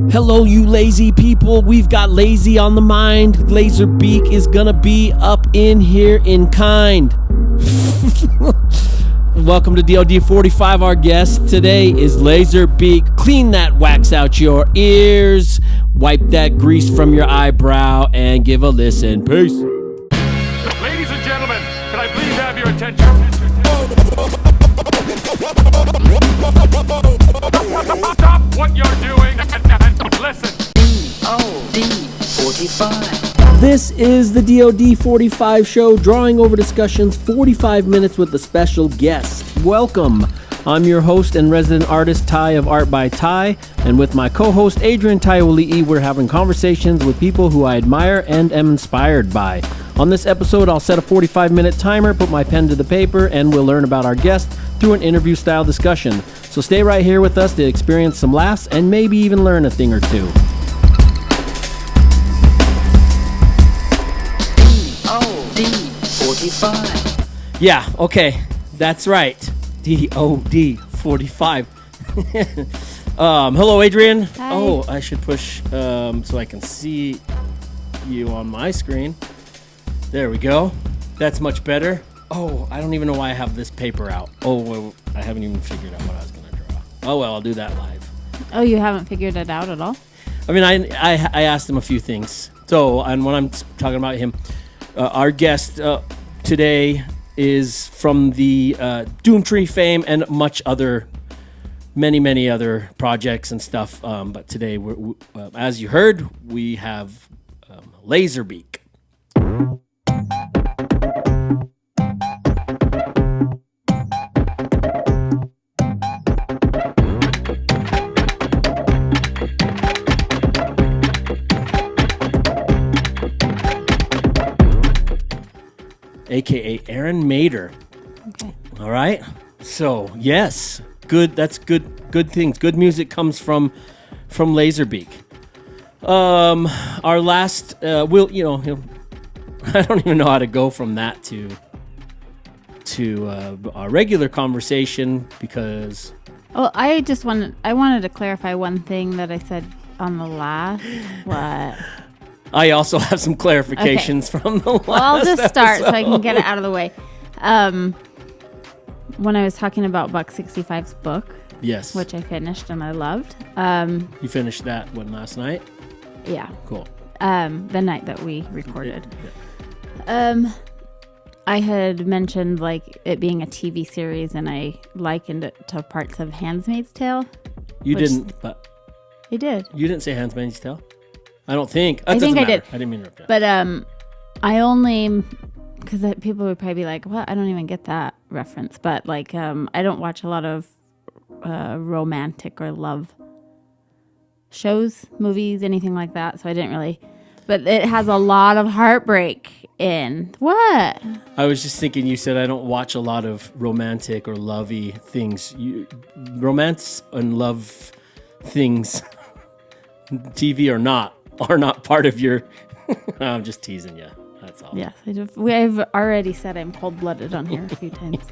Hello, you lazy people. We've got lazy on the mind. Lazerbeak is gonna be up in here in kind. Welcome to DOD45. Our guest today is Lazerbeak. Clean that wax out your ears, wipe that grease from your eyebrow, and give a listen. Peace. Ladies and gentlemen, can I please have your attention? Stop what you're doing and listen. DOD45. This is the DOD45 Show, drawing over discussions 45 minutes with a special guest. Welcome. I'm your host and resident artist, Tai of Art by Tai, and with my co-host, Adrienne Taiwali'i, we're having conversations with people who I admire and am inspired by. On this episode, I'll set a 45-minute timer, put my pen to the paper, and we'll learn about our guest through an interview-style discussion. So stay right here with us to experience some laughs and maybe even learn a thing or two. DOD45. Yeah, okay, that's right. DOD45. Hello, Adrienne. Hi. Oh, I should push so I can see you on my screen. There we go. That's much better. Oh, I don't even know why I have this paper out. Oh, well, I haven't even figured out what I was going to draw. Oh, well, I'll do that live. Oh, you haven't figured it out at all? I mean, I asked him a few things. So, and when I'm talking about him, our guest today is from the Doomtree fame and many other projects and stuff. But today, as you heard, we have Lazerbeak. AKA Aaron Mader. Okay. All right. So yes, good. That's good. Good things. Good music comes from Lazerbeak. Our last, I don't even know how to go from that to our regular conversation because. Well, I wanted to clarify one thing that I said on the last. What? I also have some clarifications from the last. Well, I'll just start so I episode. can get it out of the way. When I was talking about Buck 65's book, Yes. which I finished and I loved. You finished that one last night? Yeah. Cool. The night that we recorded. Yeah. I had mentioned like it being a TV series, and I likened it to parts of Handmaid's Tale. You Which- didn't, but I did. you didn't say Handmaid's Tale? I don't think. That I think doesn't I matter. did. I didn't mean to interrupt. But I only, because people would probably be like, "What? I don't even get that reference." But like, I don't watch a lot of romantic or love shows, movies, anything like that. So I didn't really. But it has a lot of heartbreak in what? I was just thinking. You said I don't watch a lot of romantic or lovey things. Romance and love things, TV or not, are not part of your. I'm just teasing you. That's all. Yes, I've already said I'm cold-blooded on here a few times.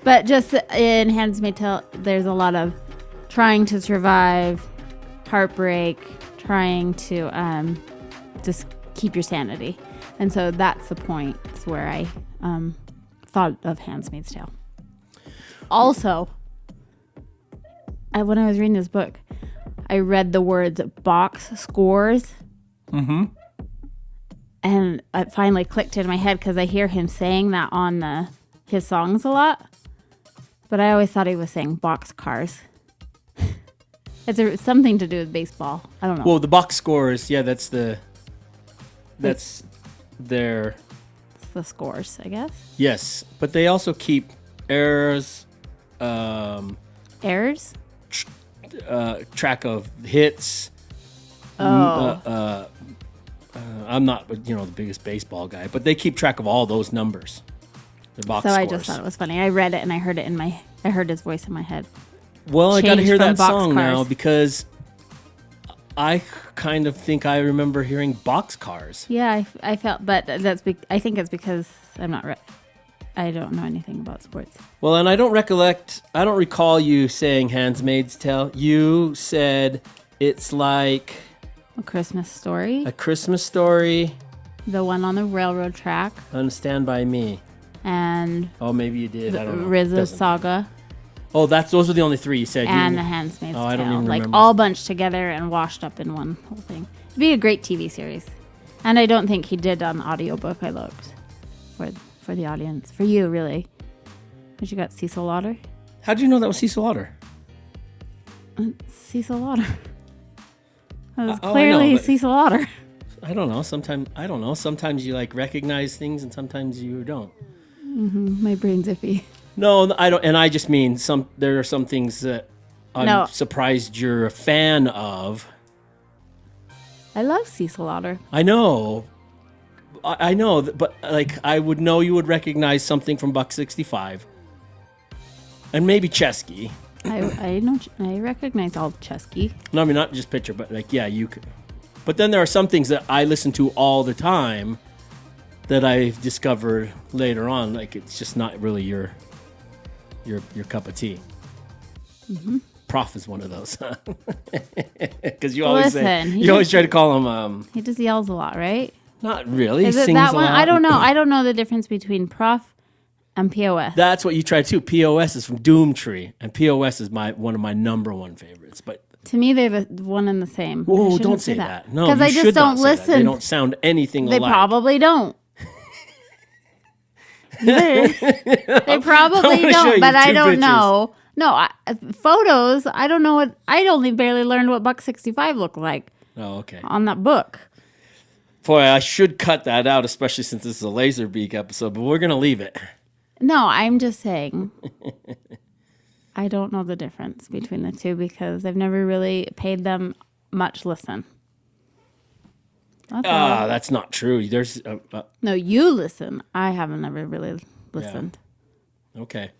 But just in Handmaid's Tale, there's a lot of trying to survive, heartbreak, trying to just keep your sanity. And so that's the point where I thought of Handmaid's Tale. Also, when I was reading this book, I read the words box scores. Mm-hmm. And it finally clicked in my head because I hear him saying that on his songs a lot. But I always thought he was saying box cars. It's something to do with baseball. I don't know. Well, the box scores. Yeah, that's their. It's the scores, I guess. Yes, but they also keep errors. Errors? Track of hits. Oh. I'm not, the biggest baseball guy, but they keep track of all those numbers. The box So scores. I just thought it was funny. I read it and I heard it I heard his voice in my head. Well, I got to Changed hear from that box song now cars. because I kind of think I remember hearing box cars. Yeah, I felt, but I think it's because I'm not. I don't know anything about sports. Well, and I don't recall you saying Handmaid's Tale. You said It's like A Christmas Story. A Christmas Story. The one on the railroad track. Stand By Me. And Oh, maybe you did. I don't know. RZA's Saga. Oh, those are the only three you said. And The Handmaid's Tale. I don't even like remember. all bunched together and washed up in one whole thing. It'd be a great TV series. And I don't think he did an audiobook. I looked for the audience. For you, really. But you got Cecil Lauder? How did you know that was Cecil Lauder? Cecil Lauder. That was I know, clearly but- Cecil Lauder. I don't know. Sometimes you like recognize things and sometimes you don't. My brain's iffy. No, I don't. And I just mean there are some things that I'm surprised you're a fan of. I love Cecil Lauder. I know. I know, but like I would know you would recognize something from Buck 65. And maybe Chesky. I know. I recognize all Chesky. No, I mean, not just picture, but like, yeah, you could. But then there are some things that I listen to all the time that I've discovered later on. Like, it's just not really your cup of tea. Mm-hmm. Prof is one of those. Because you always try to call him. He just yells a lot, right? Not really. Is it that one? I don't know. I don't know the difference between Prof and p.o.s. That's what you try too. p.o.s is from Doomtree, and p.o.s is one of my number one favorites. But to me, they're the one and the same. Whoa, don't say that. No, because I just don't listen. They don't sound anything They alike. probably don't. They probably don't, but I don't know. No, photos. I don't know what. I only barely learned what Buck 65 looked like. Oh, okay. On that book. Boy, I should cut that out, especially since this is a Lazerbeak episode. But we're gonna leave it. No, I'm just saying. I don't know the difference between the two because I've never really paid them much listen. That's not true. There's no, you listen. I haven't ever really listened. Yeah. Okay.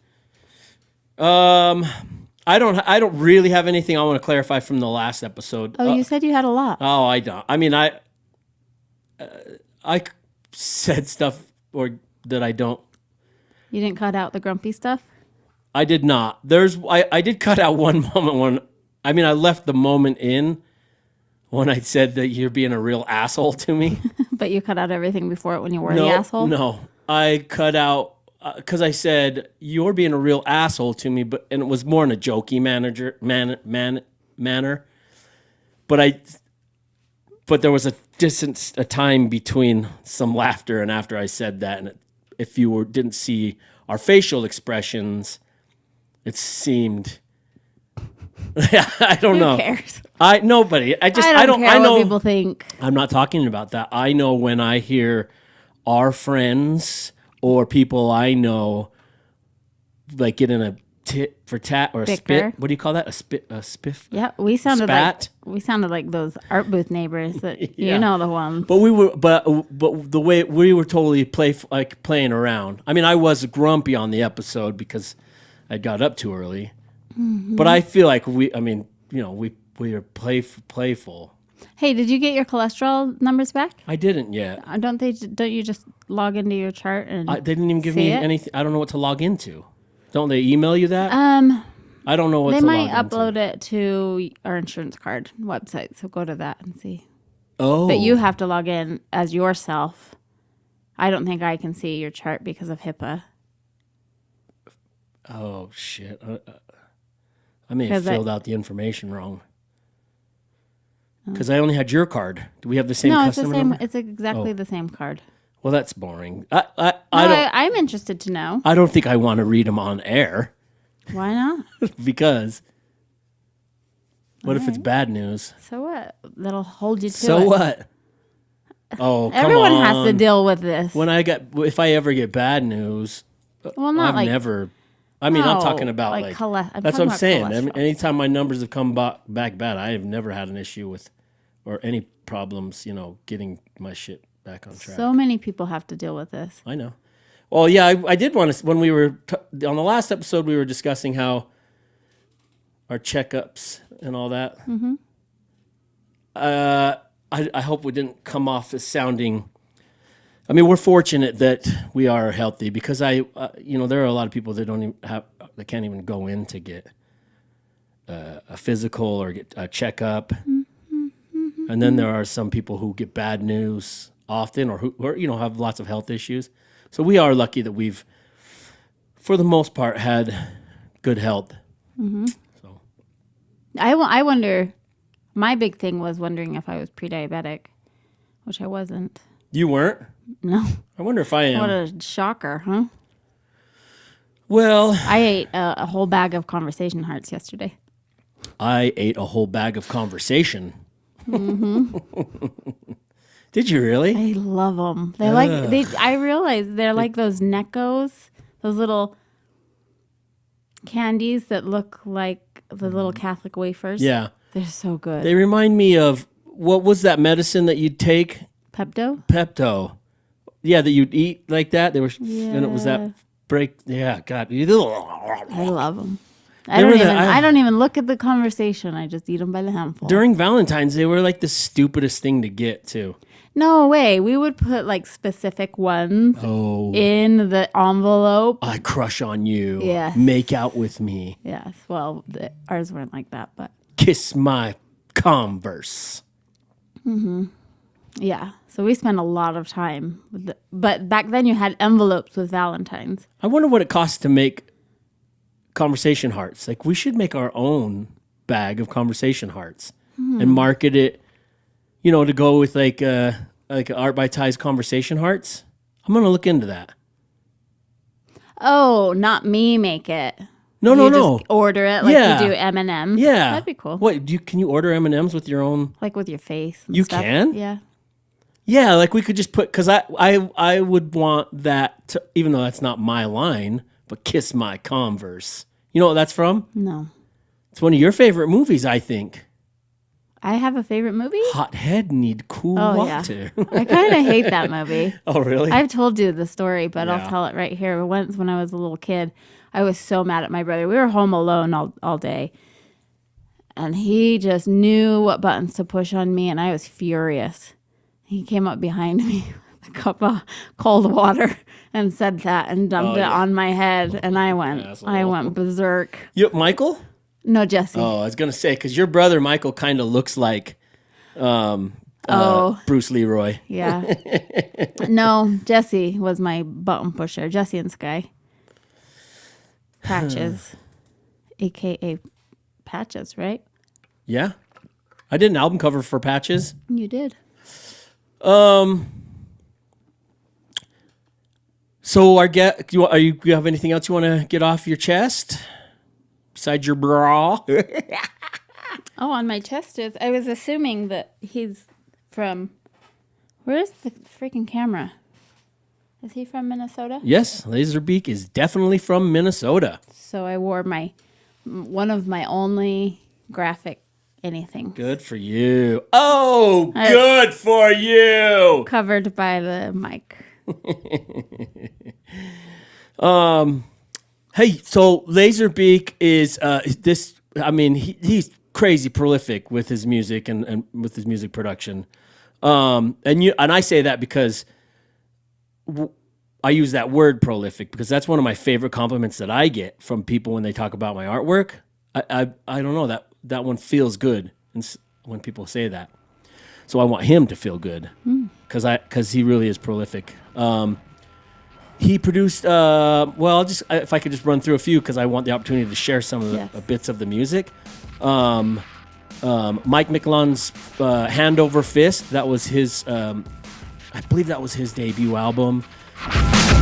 I don't really have anything I want to clarify from the last episode. Oh, you said you had a lot. Oh, I don't. I mean, I said stuff that I don't. You didn't cut out the grumpy stuff? I did not. I did cut out one moment I left the moment in when I said that you're being a real asshole to me. But you cut out everything before it when you were the asshole? No. I cut out because I said you're being a real asshole to me, and it was more in a jokey manner. But there was a time between some laughter and after I said that, and if you didn't see our facial expressions, it seemed. I don't know. Who cares? Nobody. I don't care I know what people think. I'm not talking about that. I know when I hear our friends or people I know like get in a tit for tat or a Bicker. spit. What do you call that? A spiff? Yeah, we sounded Spat? like those art booth neighbors that Yeah. you know the ones. But the way we were totally playing around. I mean, I was grumpy on the episode because I got up too early. Mm-hmm. But I feel like we were playful. Hey, did you get your cholesterol numbers back? I didn't yet. Don't you just log into your chart and They didn't even give me anything. I don't know what to log into. Don't they email you that? I don't know what to log into. They might upload it to our insurance card website, so go to that and see. Oh. But you have to log in as yourself. I don't think I can see your chart because of HIPAA. Oh, shit. I may have filled out the information wrong. Because I only had your card. Do we have the same customer number? It's exactly the same card. Well, that's boring. I'm interested to know. I don't think I want to read them on air. Why not? Because what if it's bad news? So what? That'll hold you to it. So what? Oh, come Everyone on. has to deal with this. If I ever get bad news, well, not I've never. I mean, I'm talking about that's what I'm saying. Anytime my numbers have come back bad, I have never had an issue with or any problems, getting my shit back on track. So many people have to deal with this. I know. Well, yeah, I did want to. When we were on the last episode, we were discussing how our checkups and all that. Mm-hmm. I hope we didn't come off as sounding. I mean, we're fortunate that we are healthy because there are a lot of people that don't even that can't even go in to get a physical or get a checkup. And then there are some people who get bad news often or who have lots of health issues. So we are lucky that we've, for the most part, had good health. So I wonder, my big thing was wondering if I was pre-diabetic, which I wasn't. You weren't? No. I wonder if I am. What a shocker, huh? Well, I ate a whole bag of conversation hearts yesterday. I ate a whole bag of conversation. Did you really? I love them. They're I realize they're like those Neckos, those little candies that look like the little Catholic wafers. Yeah. They're so good. They remind me of, what was that medicine that you'd take? Pepto. Yeah, that you'd eat like that. They were, and it was that break. Yeah, God. I love them. I don't even look at the conversation. I just eat them by the handful. During Valentine's, they were like the stupidest thing to get too. No way. We would put like specific ones in the envelope. I crush on you. Yes. Make out with me. Yes. Well, ours weren't like that, but. Kiss my Converse. Yeah. So we spent a lot of time with but back then you had envelopes with Valentines. I wonder what it costs to make conversation hearts. Like, we should make our own bag of conversation hearts and market it, to go with like Art by Tai's conversation hearts. I'm going to look into that. Oh, not me make it. No. Just order it like you do M&Ms. Yeah. That'd be cool. What, can you order M&Ms with your own? Like with your face and You stuff. can? Yeah. Yeah, like we could just put, because I would want that, to, even though that's not my line, but Kiss My Converse. You know what that's from? No. It's one of your favorite movies, I think. I have a favorite movie? Hot head need cool water. Yeah. I kind of hate that movie. Oh, really? I've told you the story, but Yeah. I'll tell it right here. Once when I was a little kid, I was so mad at my brother. We were home alone all day. And he just knew what buttons to push on me, and I was furious. He came up behind me with a cup of cold water and said that and dumped it on my head, and I went berserk. You, Michael? No, Jesse. Oh, I was going to say, because your brother, Michael, kind of looks like Bruce Leroy. Yeah. No, Jesse was my button pusher. Jesse and Sky. Patches. AKA Patches, right? Yeah. I did an album cover for Patches. You did. So you have anything else you want to get off your chest besides your bra? Oh, on my chest is. I was assuming that he's from. Where's the freaking camera? Is he from Minnesota? Yes, Lazerbeak is definitely from Minnesota. So I wore one of my only graphic anything. Good for you. Oh, good for you. Covered by the mic. Hey, so Lazerbeak is this. I mean, he's crazy prolific with his music and with his music production. And I say that because I use that word prolific because that's one of my favorite compliments that I get from people when they talk about my artwork. I don't know, that one feels good when people say that. So I want him to feel good because he really is prolific. He produced, if I could just run through a few because I want the opportunity to share some of the bits of the music. Mike McLuhan's Hand Over Fist, that was his, I believe that was his debut album.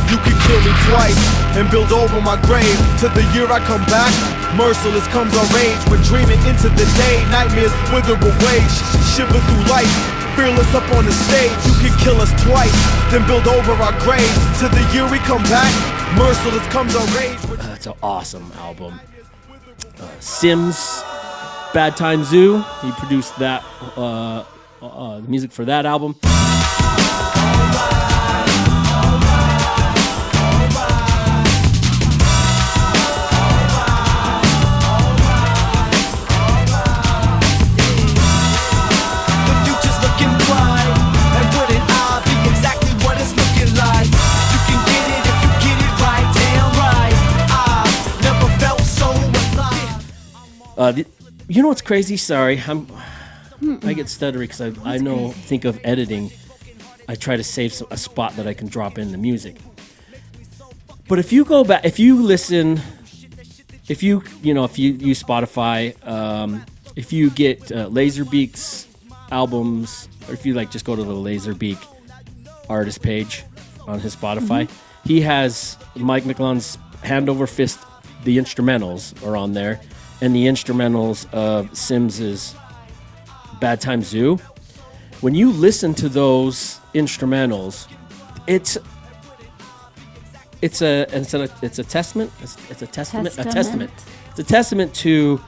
You can kill me twice and build over my grave. To the year I come back, merciless comes our rage. We're dreaming into the day, nightmares wither away. Shiver through life, fearless up on the stage. You can kill us twice, then build over our grave. To the year we come back, merciless comes our rage. That's an awesome album. Sims, Bad Time Zoo, he produced that, the music for that album. You know what's crazy? Sorry, I get stuttery because I think of editing. I try to save a spot that I can drop in the music. But if you go back, if you listen, if you use Spotify, if you get Lazerbeak's albums, or if you just go to the Lazerbeak artist page on his Spotify, he has Mike McLaughlин's Hand Over Fist. The instrumentals are on there, and the instrumentals of Sims's Bad Time Zoo. When you listen to those instrumentals, it's a testament. It's a testament. A testament. It's a testament to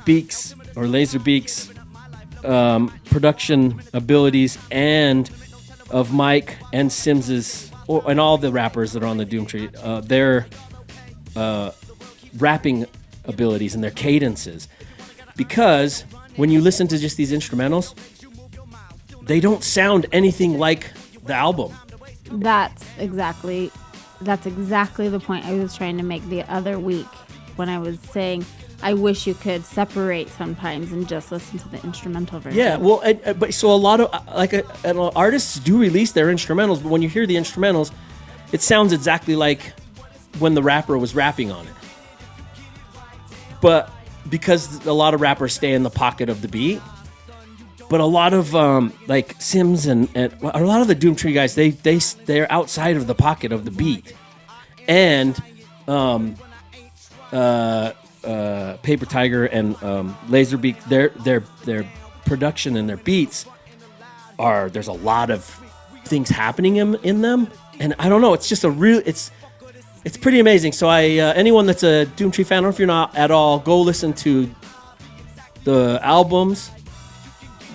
Beak's or Lazerbeak's production abilities, and of Mike and Sims's and all the rappers that are on the Doomtree, their rapping abilities and their cadences. Because when you listen to just these instrumentals, they don't sound anything like the album. That's exactly the point I was trying to make the other week when I was saying I wish you could separate sometimes and just listen to the instrumental version. Yeah, well, but so a lot of artists do release their instrumentals, but when you hear the instrumentals, it sounds exactly like when the rapper was rapping on it. But because a lot of rappers stay in the pocket of the beat, but a lot of Sims and a lot of the Doomtree guys, they're outside of the pocket of the beat, and Paper Tiger and Lazerbeak, their production and their beats there's a lot of things happening in them, and I don't know, it's just it's pretty amazing. So anyone that's a Doomtree fan, or if you're not at all, go listen to the albums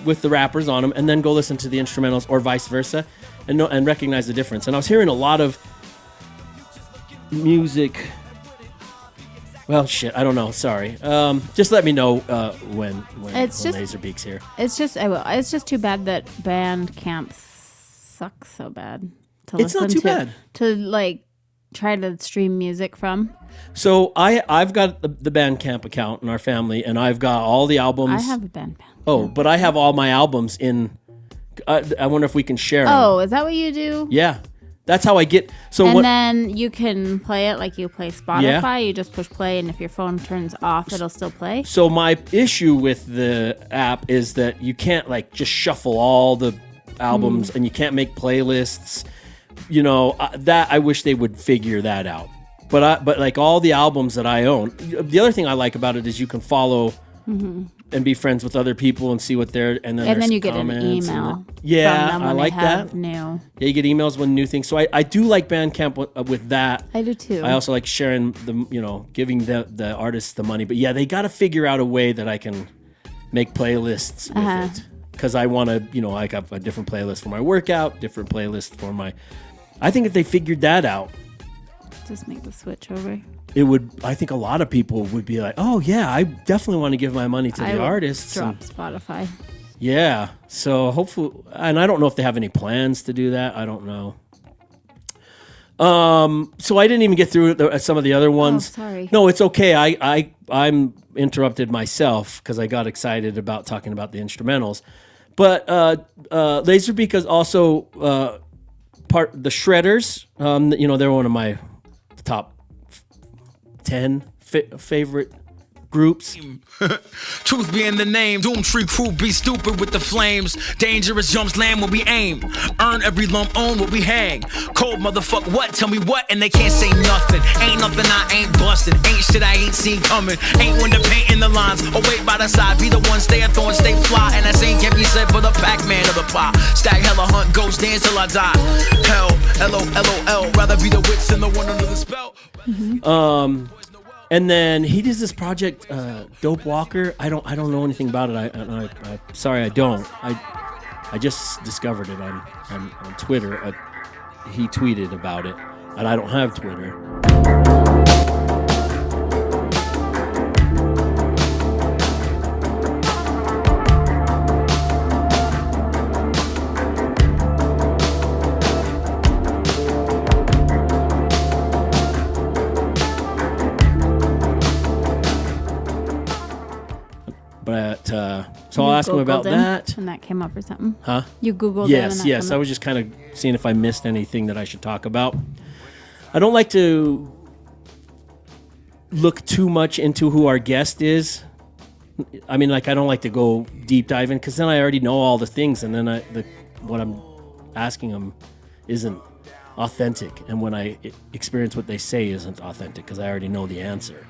with the rappers on them, and then go listen to the instrumentals, or vice versa, and recognize the difference. And I was hearing a lot of music. Well, shit, I don't know. Sorry. Just let me know when Lazerbeak's here. It's just too bad that Bandcamp sucks so bad. It's not too bad to try to stream music from. So I've got the Bandcamp account in our family, and I've got all the albums. I have a Bandcamp. Oh, but I have all my albums in. I wonder if we can share them. Oh, is that what you do? Yeah. That's how I get. Then you can play it like you play Spotify. Yeah. You just push play, and if your phone turns off, it'll still play. So my issue with the app is that you can't just shuffle all the albums, and you can't make playlists. That I wish they would figure that out. But all the albums that I own, the other thing I like about it is you can follow and be friends with other people and see what they're and then you get an email. Yeah, from them when I like that. New. Yeah, you get emails when new things. So I do like Bandcamp with that. I do too. I also like sharing giving the artists the money. But yeah, they got to figure out a way that I can make playlists with it, because I want to I have a different playlist for my workout, different playlist for my. I think if they figured that out, just make the switch over. It would. I think a lot of people would be like, "Oh yeah, I definitely want to give my money to the artists." Drop Spotify. Yeah. So hopefully, and I don't know if they have any plans to do that. I don't know. So I didn't even get through some of the other ones. Oh, sorry. No, it's okay. I'm interrupted myself because I got excited about talking about the instrumentals. But Lazerbeak is also part the Shredders. They're one of my top 10 favorite groups. Truth be in the name, Doomtree crew be stupid with the flames. Dangerous jumps land when we aim. Earn every lump on what we hang. Cold motherfucker, what? Tell me what? And they can't say nothing. Ain't nothing I ain't busting. Ain't shit I ain't seen coming. Ain't when the paint in the lines. Or wait by the side. Be the one stay a thorn, stay fly. And that same can't be said for the Pac-Man of the pie. Stack hella hunt, ghost dance till I die. Hell, L-O-L-O-L. Rather be the wits than the one under the spell. And then he does this project, Dope Walker. I don't know anything about it. I'm sorry, I don't. I just discovered it on Twitter. He tweeted about it, and I don't have Twitter. But so I'll ask him about that. And that came up or something. Huh? You Googled yes, it. Yes. I was just kind of seeing if I missed anything that I should talk about. I don't like to look too much into who our guest is. I mean, like, I don't like to go deep diving because then I already know all the things, and then what I'm asking them isn't authentic, and when I experience what they say isn't authentic because I already know the answer.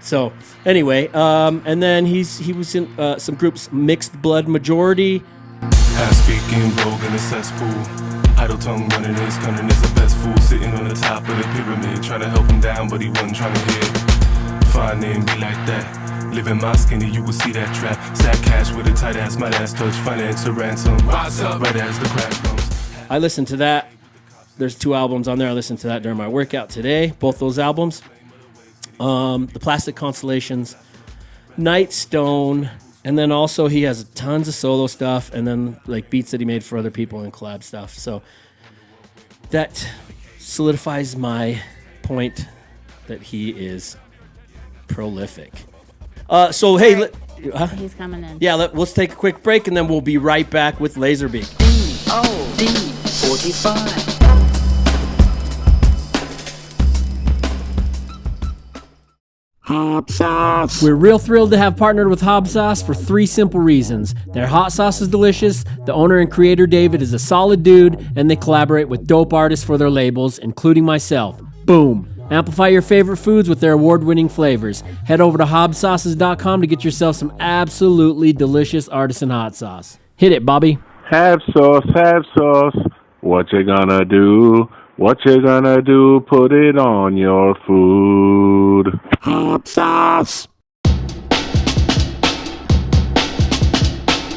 So anyway, and then he was in some groups, Mixed Blood Majority. Half speaking vogue in a cesspool. Idle tongue running his cunning is the best fool. Sitting on the top of the pyramid, trying to help him down, but he wasn't trying to hit. Fine name be like that. Living my skinny, you will see that trap. Stack cash with a tight ass, my ass touch finance or ransom. Rise up right as the crash comes. I listened to that. There's 2 albums on there. I listened to that during my workout today. Both those albums. The Plastic Constellations, Nightstone, and then also he has tons of solo stuff, and then like beats that he made for other people and collab stuff. So that solidifies my point that he is prolific. So hey, He's coming in. Yeah, let's take a quick break, and then we'll be right back with Lazerbeak. DOD45. Hot sauce. We're real thrilled to have partnered with Hot Sauce for 3 simple reasons. Their hot sauce is delicious, the owner and creator David is a solid dude, and they collaborate with dope artists for their labels, including myself. Boom. Amplify your favorite foods with their award-winning flavors. Head over to hobsauces.com to get yourself some absolutely delicious artisan hot sauce. Hit it, Bobby. Have sauce, have sauce. What you gonna do? What you gonna do? Put it on your food. Hot sauce.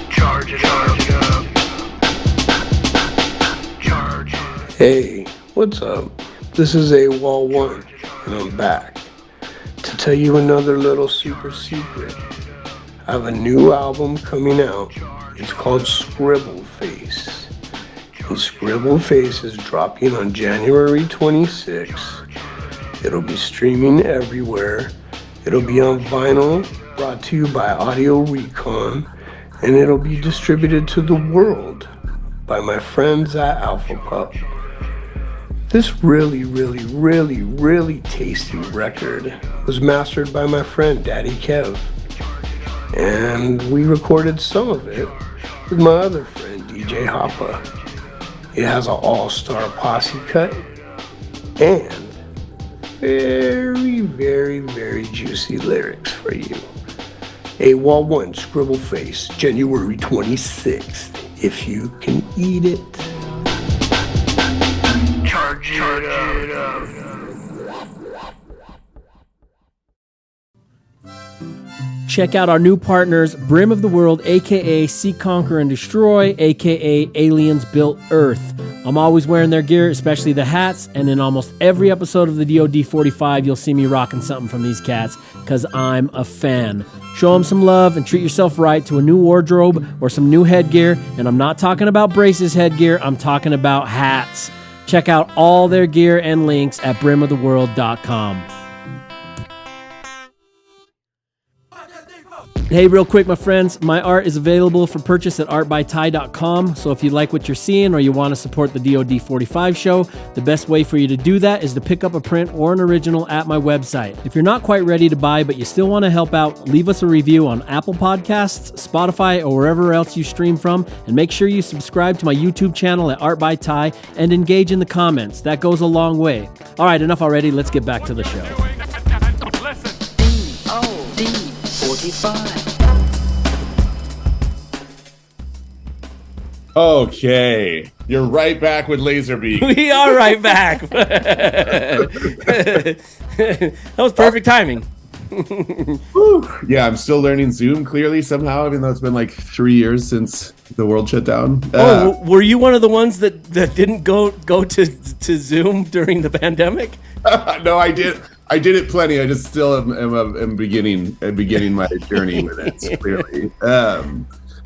Charge it up. Charge. Hey, what's up? This is A1, and I'm back to tell you another little super secret. I have a new album coming out. It's called Scribble Face. And Scribble Face is dropping on January 26th. It'll be streaming everywhere. It'll be on vinyl, brought to you by Audio Recon, and it'll be distributed to the world by my friends at Alpha Pup. This really tasty record was mastered by my friend Daddy Kev. And we recorded some of it with my other friend DJ Hoppa. It has an all-star posse cut and very juicy lyrics for you. A1 Scribble Face, January 26th, if you can eat it. Charge it up. Check out our new partners, Brim of the World, a.k.a. Seek, Conquer, and Destroy, a.k.a. Aliens Built Earth. I'm always wearing their gear, especially the hats, and in almost every episode of the DOD45, you'll see me rocking something from these cats, because I'm a fan. Show them some love and treat yourself right to a new wardrobe or some new headgear, and I'm not talking about braces headgear, I'm talking about hats. Check out all their gear and links at brimoftheworld.com. Hey, real quick, my friends, my art is available for purchase at artbytai.com. So if you like what you're seeing or you want to support the DOD45 show, the best way for you to do that is to pick up a print or an original at my website. If you're not quite ready to buy, but you still want to help out, leave us a review on Apple Podcasts, Spotify, or wherever else you stream from. And make sure you subscribe to my YouTube channel at Art by Tai and engage in the comments. That goes a long way. All right, enough already. Let's get back to the show. Listen. DOD45. Okay, you're right back with Lazerbeak. We are right back. That was perfect timing. Whew. Yeah, I'm still learning Zoom clearly somehow, even though it's been like 3 years since the world shut down. Were you one of the ones that didn't go to Zoom during the pandemic? No, I did. I did it plenty. I just still am beginning my journey with it. Clearly,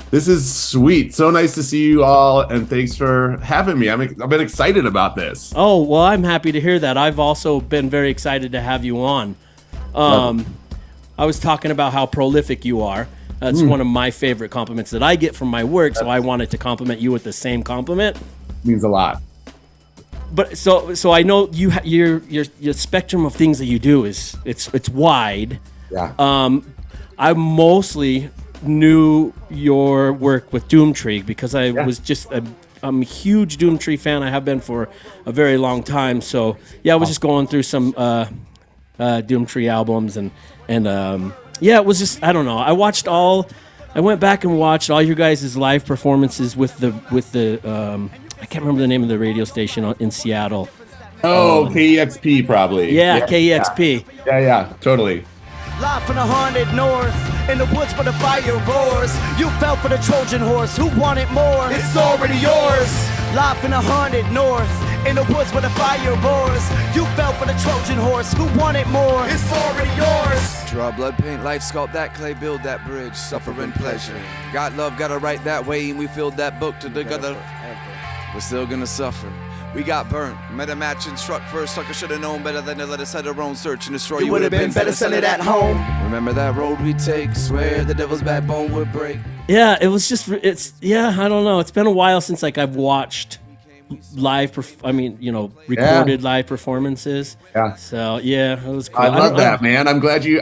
this is sweet. So nice to see you all, and thanks for having me. I've been excited about this. Oh well, I'm happy to hear that. I've also been very excited to have you on. I was talking about how prolific you are, That's one of my favorite compliments that I get from my work. So I wanted to compliment you with the same compliment. Means a lot. But so I know your spectrum of things that you do it's wide. Yeah. I mostly knew your work with Doomtree because I was just I'm a huge Doomtree fan. I have been for a very long time. So yeah, I was just going through some Doomtree albums and it was just, I don't know. I went back and watched all your guys' live performances with the I can't remember the name of the radio station in Seattle. Oh, KEXP probably. Yeah, KEXP. Yeah, totally. Live from the haunted north, in the woods where the fire roars. You fell for the Trojan horse, who wanted more? It's already yours. Live from the haunted north, in the woods where the fire roars. You fell for the Trojan horse, who wanted more? It's already yours. Draw blood, paint, life, sculpt that clay, build that bridge, suffering pleasure. Got love, gotta write that way, and we filled that book together. We're still gonna suffer. We got burnt, met a match and struck first. Sucker should've known better than to let us head our own search and destroy. You would've been better send it at home. Remember that road we take, swear the devil's backbone would break. Yeah, it was just, I don't know. It's been a while since I've watched recorded live performances. Yeah. So yeah, it was cool. I love that, man. I'm glad you're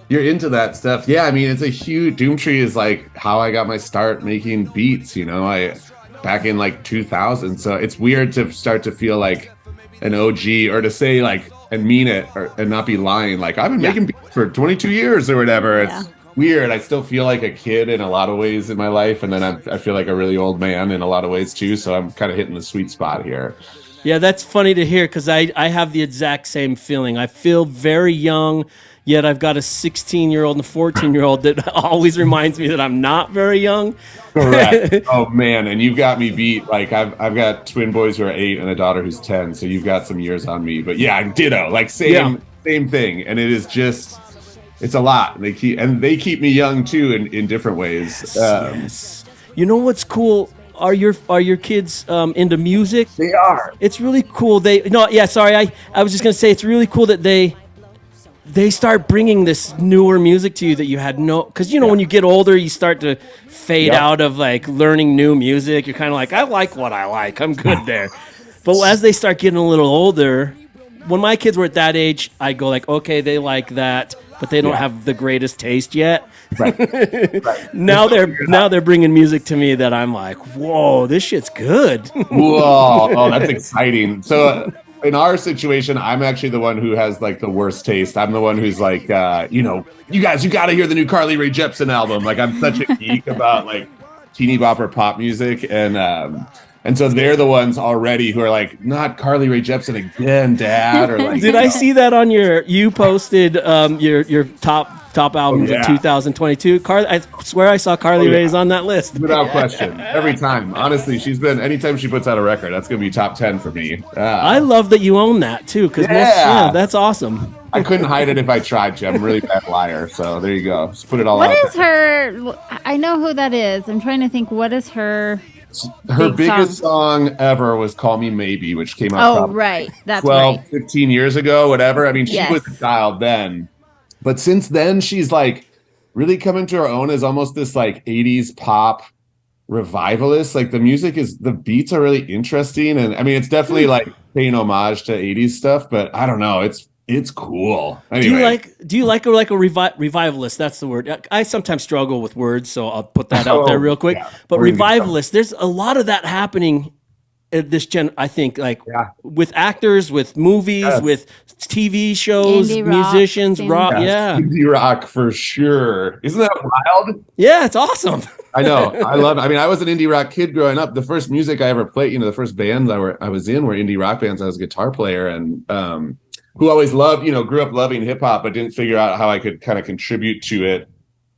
into that stuff. Yeah, I mean, it's a huge Doomtree is like how I got my start making beats, back in like 2000. So it's weird to start to feel like an OG or to say like and mean it and not be lying. Like I've been making beats for 22 years or whatever. It's weird. I still feel like a kid in a lot of ways in my life. And then I feel like a really old man in a lot of ways too. So I'm kind of hitting the sweet spot here. Yeah, that's funny to hear because I have the exact same feeling. I feel very young, yet I've got a 16-year-old and a 14-year-old that always reminds me that I'm not very young. Correct. Oh man, and you've got me beat. Like I've got twin boys who are 8 and a daughter who's 10, so you've got some years on me. But yeah, ditto. Like same thing. And it is just, it's a lot. They keep me young too in different ways. Yes. You know what's cool? Are your kids into music? They are. It's really cool. I was just gonna say it's really cool that they start bringing this newer music to you that you had because when you get older you start to fade out of like learning new music. You're kind of like, I like what I like, I'm good there. But as they start getting a little older, when my kids were at that age, I go like, okay, they like that, but they don't have the greatest taste yet. Right. Now they're bringing music to me that I'm like, whoa, this shit's good. Whoa, oh, that's exciting. So in our situation, I'm actually the one who has like the worst taste. I'm the one who's like, you guys, you got to hear the new Rae Jepsen album. Like I'm such a geek about like teeny bopper pop music, and so they're the ones already who are like, not Rae Jepsen again, Dad. Or like, did I see that on you posted your top albums of 2022? I swear I saw Carly Rae's on that list. Without question. Every time. Honestly, anytime she puts out a record, that's going to be top 10 for me. I love that you own that too, because that's awesome. I couldn't hide it if I tried to. I'm a really bad liar. So there you go. Just put it all out. What is her, I know who that is. I'm trying to think, what is her biggest song ever was Call Me Maybe, which came out right. That's 12, 15 years ago, whatever. I mean, she was a child then. But since then, she's like really coming to her own as almost this like 80s pop revivalist. Like the beats are really interesting. And I mean, it's definitely like paying homage to 80s stuff, but I don't know. It's cool. Anyway. Do you like a revivalist? That's the word. I sometimes struggle with words, so I'll put that out there real quick. Yeah. But revivalist, there's a lot of that happening at this I think, with actors, with movies, with TV shows, musicians, rock. Indie rock for sure. Isn't that wild? Yeah, it's awesome. I know. I love it. I mean, I was an indie rock kid growing up. The first music I ever played, the first bands I was in were indie rock bands. I was a guitar player and who always loved, grew up loving hip hop, but didn't figure out how I could kind of contribute to it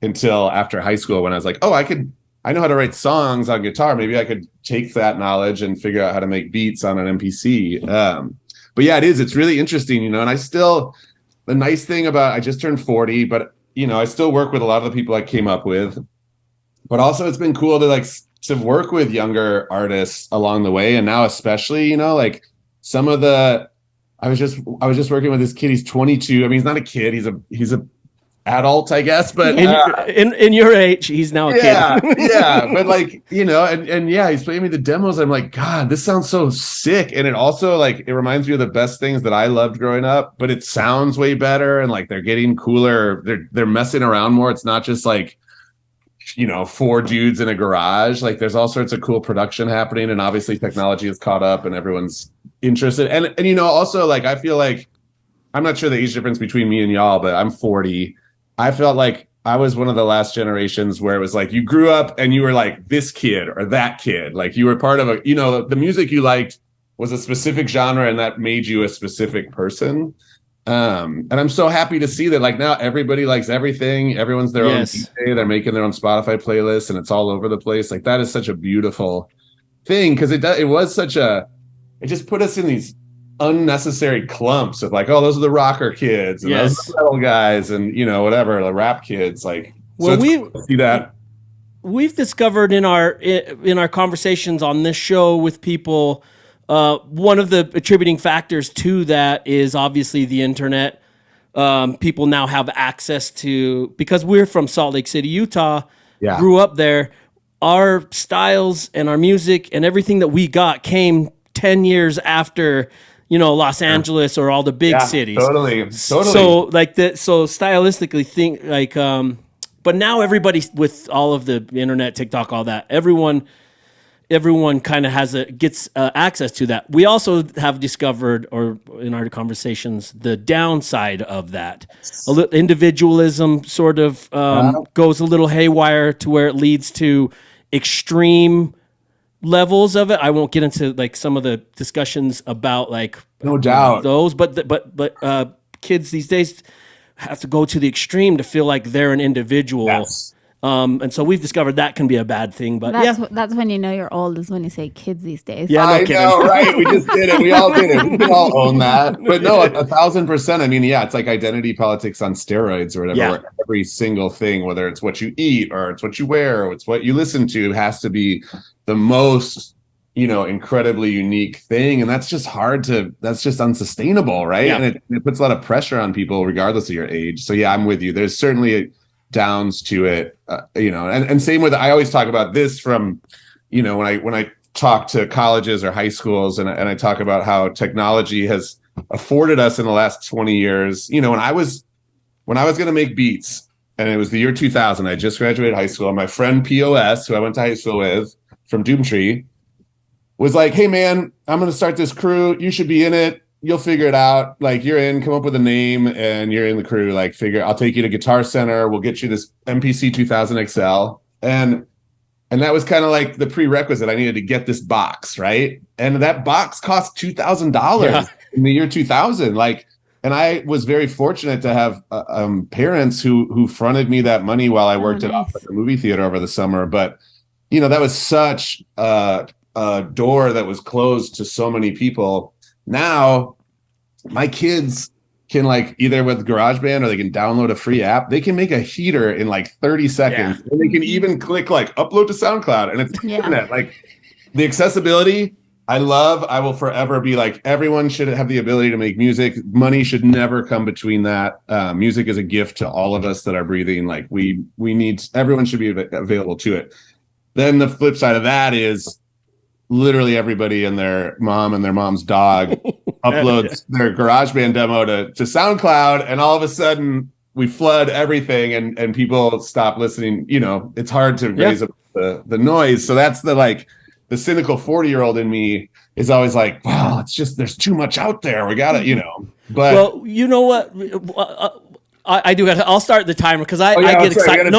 until after high school when I was like, I know how to write songs on guitar. Maybe I could take that knowledge and figure out how to make beats on an MPC. But yeah, it's really interesting, and the nice thing about, I just turned 40, but I still work with a lot of the people I came up with, but also it's been cool to work with younger artists along the way. And now, especially, some of I was just working with this kid. He's 22. I mean, he's not a kid. He's a adult, I guess. But in your age, he's now a kid. Yeah. But like, and yeah, he's playing me the demos. I'm like, God, this sounds so sick. And it also like, it reminds me of the best things that I loved growing up, but it sounds way better. And like, they're getting cooler. They're messing around more. It's not just like, 4 dudes in a garage. Like there's all sorts of cool production happening. And obviously technology has caught up and everyone's interested. And also like, I feel like, I'm not sure the age difference between me and y'all, but I'm 40. I felt like I was one of the last generations where it was like you grew up and you were like this kid or that kid. Like you were part of the music you liked was a specific genre and that made you a specific person. And I'm so happy to see that like now everybody likes everything. Everyone's their own DJ. They're making their own Spotify playlist and it's all over the place. Like that is such a beautiful thing because it just put us in these unnecessary clumps of like, oh, those are the rocker kids and those are the metal guys and whatever, the rap kids. Like, well, we see that we've discovered in our conversations on this show with people, one of the attributing factors to that is obviously the internet. People now have access to, because we're from Salt Lake City, Utah, grew up there. Our styles and our music and everything that we got came 10 years after Los Angeles or all the big cities. Totally. So like so stylistically think like, but now everybody with all of the internet, TikTok, all that, everyone kind of gets access to that. We also have discovered, or in our conversations, the downside of that. Individualism sort of goes a little haywire to where it leads to extreme levels of it. I won't get into like some of the discussions about like no doubt those, but kids these days have to go to the extreme to feel like they're an individual. Yes. And so we've discovered that can be a bad thing, but that's when you know you're old is when you say kids these days. Yeah, I know, right? We just did it. We all did it. We can all own that. But no, 1,000%. I mean, it's like identity politics on steroids or whatever. Yeah. Where every single thing, whether it's what you eat or it's what you wear or it's what you listen to, has to be the most, incredibly unique thing. And that's just that's just unsustainable, right? Yeah. And it puts a lot of pressure on people regardless of your age. So yeah, I'm with you. There's certainly downs to it, and same with, I always talk about this from, when I talk to colleges or high schools and I talk about how technology has afforded us in the last 20 years, when I was going to make beats and it was the year 2000, I just graduated high school and my friend p.o.s, who I went to high school with from Doomtree, was like, hey man, I'm going to start this crew. You should be in it. You'll figure it out. Like you're in, come up with a name and you're in the crew. Like I'll take you to Guitar Center. We'll get you this MPC 2000 XL. And that was kind of like the prerequisite. I needed to get this box, right? And that box cost $2,000 in the year 2000. Like, and I was very fortunate to have parents who fronted me that money while I worked at the movie theater over the summer. But, that was such a door that was closed to so many people. Now, my kids can like either with GarageBand or they can download a free app. They can make a heater in like 30 seconds. Yeah. And they can even click like upload to SoundCloud and it's internet. Like the accessibility, I will forever be like, everyone should have the ability to make music. Money should never come between that. Music is a gift to all of us that are breathing. Like everyone should be available to it. Then the flip side of that is literally everybody and their mom and their mom's dog uploads their GarageBand demo to SoundCloud, and all of a sudden we flood everything and people stop listening. It's hard to raise up the noise. So that's the cynical 40-year-old in me is always like, wow, it's just, there's too much out there. We gotta, but well, you know what? I do. I'll start the timer because I get excited.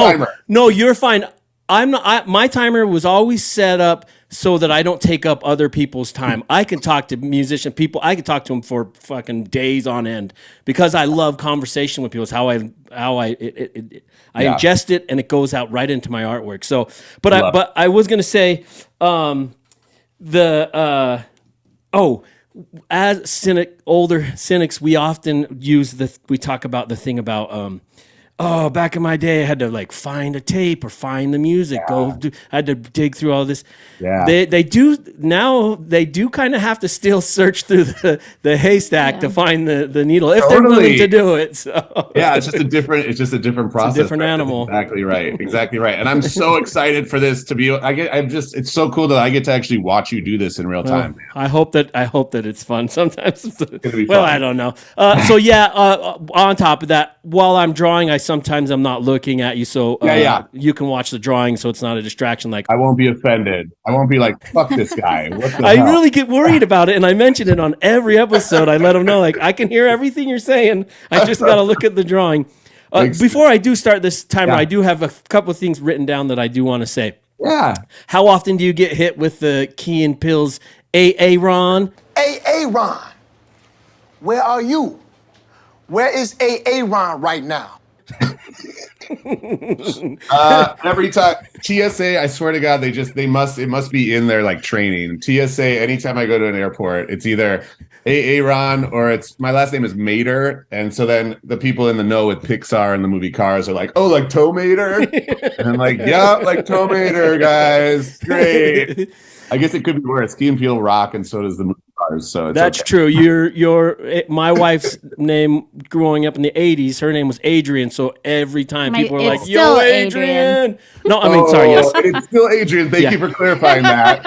No, you're fine. I'm not. My timer was always set up so that I don't take up other people's time. I can talk to musician people. I can talk to them for fucking days on end because I love conversation with people. It's how I ingest it and it goes out right into my artwork. So, but I was gonna say, as older cynics, we often use we talk about the thing about oh, back in my day, I had to like find a tape or find the music. I had to dig through all this. Yeah. They do now. They do kind of have to still search through the haystack to find the needle if they're willing to do it. So yeah, it's just a different process. It's a different animal. Exactly right. And I'm so excited for this to be. It's so cool that I get to actually watch you do this in real time. I hope that it's fun. Sometimes it's gonna be well, fun. I don't know. So on top of that, while I'm drawing, sometimes I'm not looking at you, so you can watch the drawing, so it's not a distraction. Like I won't be offended. I won't be like, fuck this guy. What the I hell? really get worried about it, and I mention it on every episode. I let them know, like, I can hear everything you're saying. I just got to look at the drawing. Before I do start this timer, I do have a couple of things written down that I do want to say. Yeah. How often do you get hit with the Key and Pills Ron? Ron, where are you? Where is Ron right now? Every time TSA, I swear to God, it must be in their like training. TSA, anytime I go to an airport, it's either Ron or it's my last name is Mater, and so then the people in the know with Pixar and the movie Cars are like, oh, like Tow Mater, and I'm like, yeah, like Tow Mater, guys, great. I guess it could be worse. Key and Peele rock, and so does the movie Cars. So that's true. My wife's name growing up in the '80s. Her name was Adrienne. So every time people were like, "Yo, Adrienne." No, I mean, sorry. Yes, it's still Adrienne. Thank you for clarifying that.